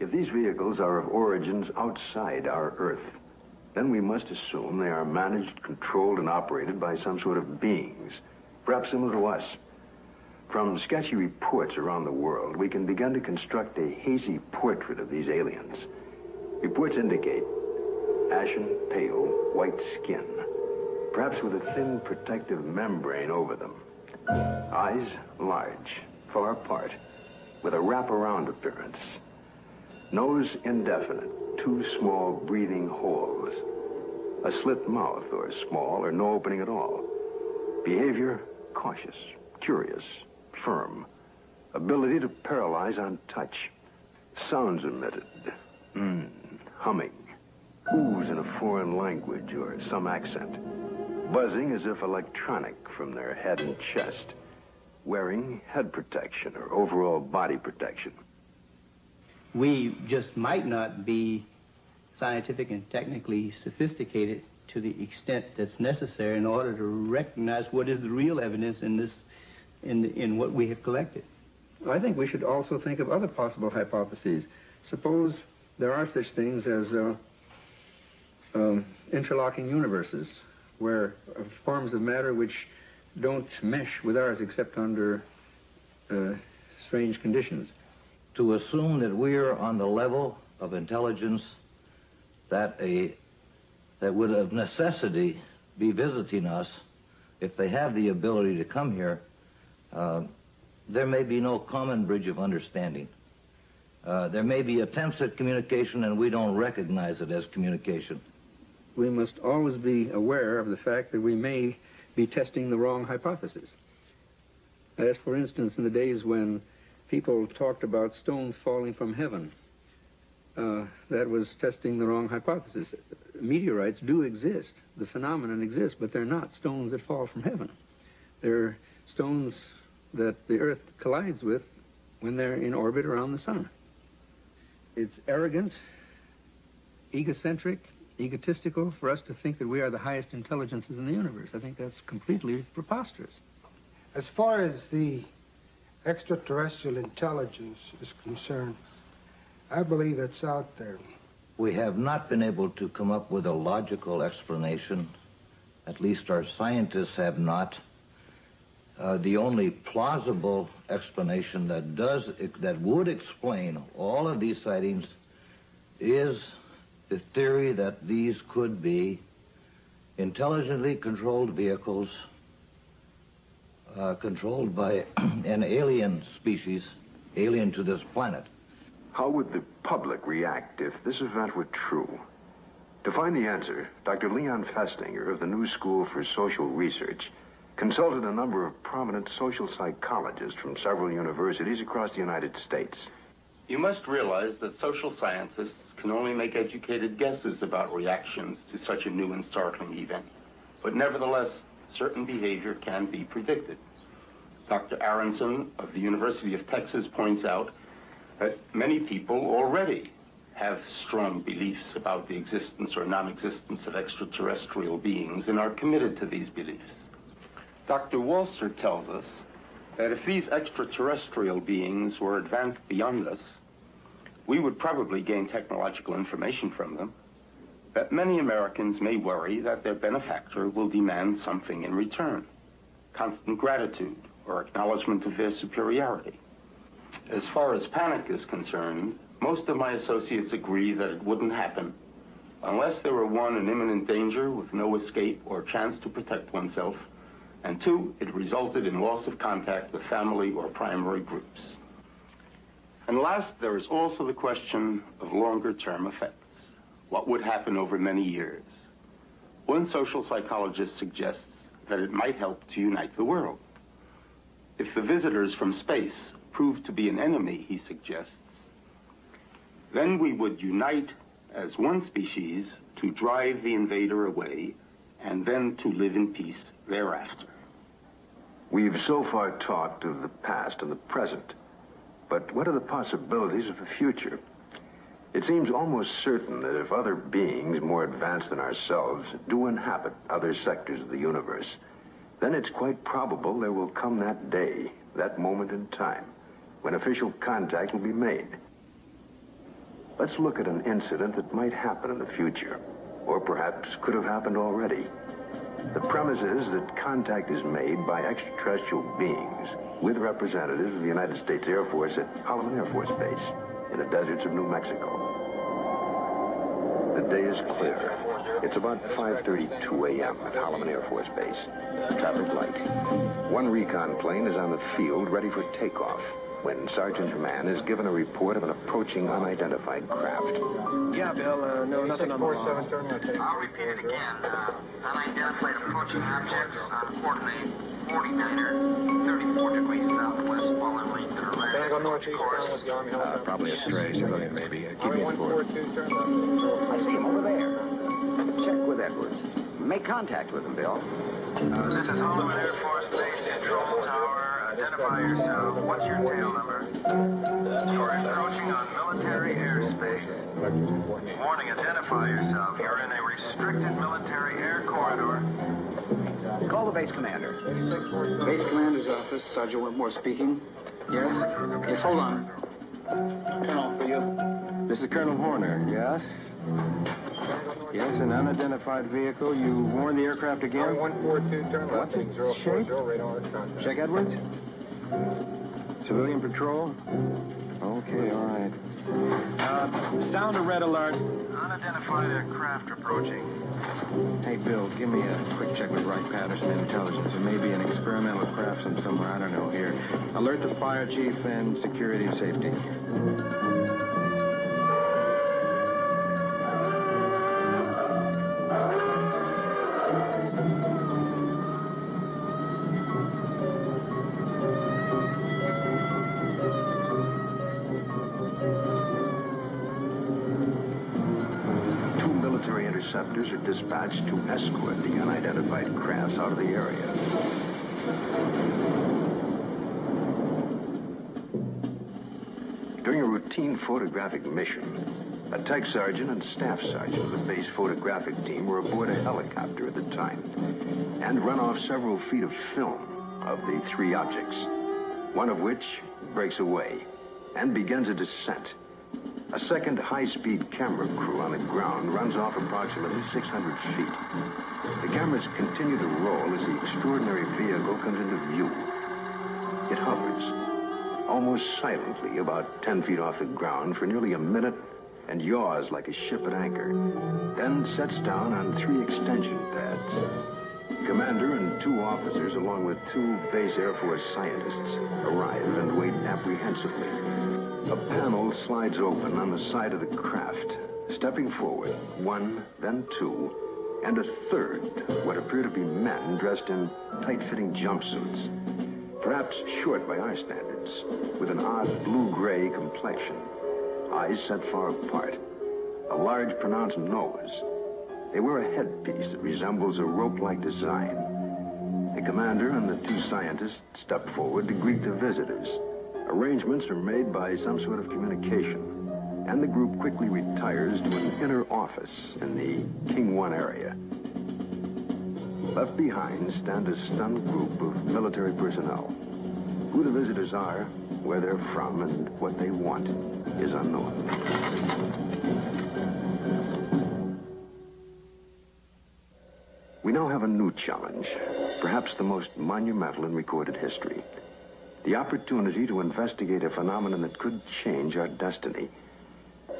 If these vehicles are of origins outside our Earth, then we must assume they are managed, controlled, and operated by some sort of beings, perhaps similar to us. From sketchy reports around the world, we can begin to construct a hazy portrait of these aliens. Reports indicate ashen, pale, white skin, perhaps with a thin protective membrane over them. Eyes large, far apart, with a wraparound appearance. Nose indefinite, 2 small breathing holes. A slit mouth, or small, or no opening at all. Behavior, cautious, curious, firm. Ability to paralyze on touch. Sounds emitted. Humming. Oohs in a foreign language or some accent. Buzzing as if electronic from their head and chest. Wearing head protection or overall body protection. We just might not be scientific and technically sophisticated to the extent that's necessary in order to recognize what is the real evidence in what we have collected. I think we should also think of other possible hypotheses. Suppose there are such things as interlocking universes, where forms of matter which don't mesh with ours except under strange conditions. To assume that we're on the level of intelligence that would of necessity be visiting us, if they have the ability to come here, there may be no common bridge of understanding. There may be attempts at communication and we don't recognize it as communication. We must always be aware of the fact that we may be testing the wrong hypothesis. As for instance, in the days when people talked about stones falling from heaven, that was testing the wrong hypothesis. Meteorites do exist. The phenomenon exists, but they're not stones that fall from heaven. They're stones that the Earth collides with when they're in orbit around the sun. It's arrogant, egocentric, egotistical for us to think that we are the highest intelligences in the universe. I think that's completely preposterous. As far as the extraterrestrial intelligence is concerned, I believe it's out there. We have not been able to come up with a logical explanation. At least our scientists have not. The only plausible explanation that would explain all of these sightings is the theory that these could be intelligently controlled vehicles controlled by an alien species, alien to this planet. How would the public react if this event were true? To find the answer, Dr. Leon Festinger of the New School for Social Research consulted a number of prominent social psychologists from several universities across the United States. You must realize that social scientists can only make educated guesses about reactions to such a new and startling event. But nevertheless, certain behavior can be predicted. Dr. Aronson of the University of Texas points out that many people already have strong beliefs about the existence or non-existence of extraterrestrial beings and are committed to these beliefs. Dr. Walser tells us that if these extraterrestrial beings were advanced beyond us, we would probably gain technological information from them, that many Americans may worry that their benefactor will demand something in return, constant gratitude or acknowledgement of their superiority. As far as panic is concerned, most of my associates agree that it wouldn't happen unless there were, one, an imminent danger with no escape or chance to protect oneself, and two, it resulted in loss of contact with family or primary groups. And last, there is also the question of longer-term effects. What would happen over many years? One social psychologist suggests that it might help to unite the world. If the visitors from space prove to be an enemy, he suggests, then we would unite as one species to drive the invader away and then to live in peace thereafter. We've so far talked of the past and the present, but what are the possibilities of the future? It seems almost certain that if other beings more advanced than ourselves do inhabit other sectors of the universe, then it's quite probable there will come that day, that moment in time, when official contact will be made. Let's look at an incident that might happen in the future, or perhaps could have happened already. The premise is that contact is made by extraterrestrial beings with representatives of the United States Air Force at Holloman Air Force Base in the deserts of New Mexico. The day is clear. It's about 5:32 a.m. at Holloman Air Force Base. Traffic light. One recon plane is on the field ready for takeoff when Sergeant Mann is given a report of an approaching unidentified craft. Yeah, Bill, no, nothing on the wall. I'll repeat it again. Unidentified approaching objects on coordinate 49er, 34 degrees southwest, following length and Can I go northeast down with the Army helicopter? Probably a stray civilian, maybe. Keep me informed. I see him over there. Check with Edwards. Make contact with him, Bill. This is Holloman Air Force Base Control Tower. Identify yourself. What's your tail number? You're encroaching on military airspace. Warning, identify yourself. You're in a restricted military air corridor. Call the base commander. Base commander's office, Sergeant Whitmore speaking. Yes? Yes, hold on. Colonel, for you. This is Colonel Horner, yes? Yes, an unidentified vehicle. You warned the aircraft again? 142, turn left. What's its shape? Check Edwards. Civilian patrol? Okay, all right. Sound a red alert. Unidentified aircraft approaching. Hey, Bill, give me a quick check with Wright Patterson Intelligence. There may be an experimental craft from somewhere, I don't know, here. Alert the fire chief and security and safety. Interceptors are dispatched to escort the unidentified crafts out of the area. During a routine photographic mission, a tech sergeant and staff sergeant of the base photographic team were aboard a helicopter at the time and run off several feet of film of the three objects, one of which breaks away and begins a descent. A second high-speed camera crew on the ground runs off approximately 600 feet. The cameras continue to roll as the extraordinary vehicle comes into view. It hovers, almost silently, about 10 feet off the ground for nearly a minute and yaws like a ship at anchor, then sets down on 3 extension pads. The commander and 2 officers, along with 2 base Air Force scientists, arrive and wait apprehensively. A panel slides open on the side of the craft. Stepping forward, 1, then 2, and a 3rd, what appear to be men dressed in tight-fitting jumpsuits. Perhaps short by our standards, with an odd blue-gray complexion, eyes set far apart, a large pronounced nose. They wear a headpiece that resembles a rope-like design. The commander and the 2 scientists step forward to greet the visitors. Arrangements are made by some sort of communication, and the group quickly retires to an inner office in the King 1 area. Left behind stand a stunned group of military personnel. Who the visitors are, where they're from, and what they want is unknown. We now have a new challenge, perhaps the most monumental in recorded history. The opportunity to investigate a phenomenon that could change our destiny.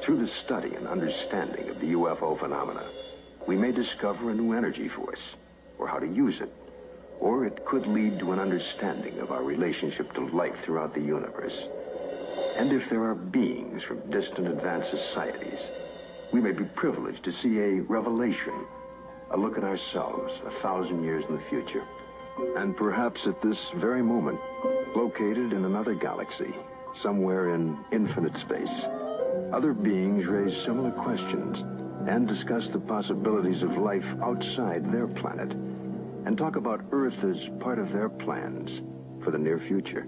Through the study and understanding of the UFO phenomena, we may discover a new energy force, or how to use it. Or it could lead to an understanding of our relationship to life throughout the universe. And if there are beings from distant advanced societies, we may be privileged to see a revelation, a look at ourselves 1,000 years in the future. And perhaps at this very moment, located in another galaxy, somewhere in infinite space, other beings raise similar questions and discuss the possibilities of life outside their planet, and talk about Earth as part of their plans for the near future.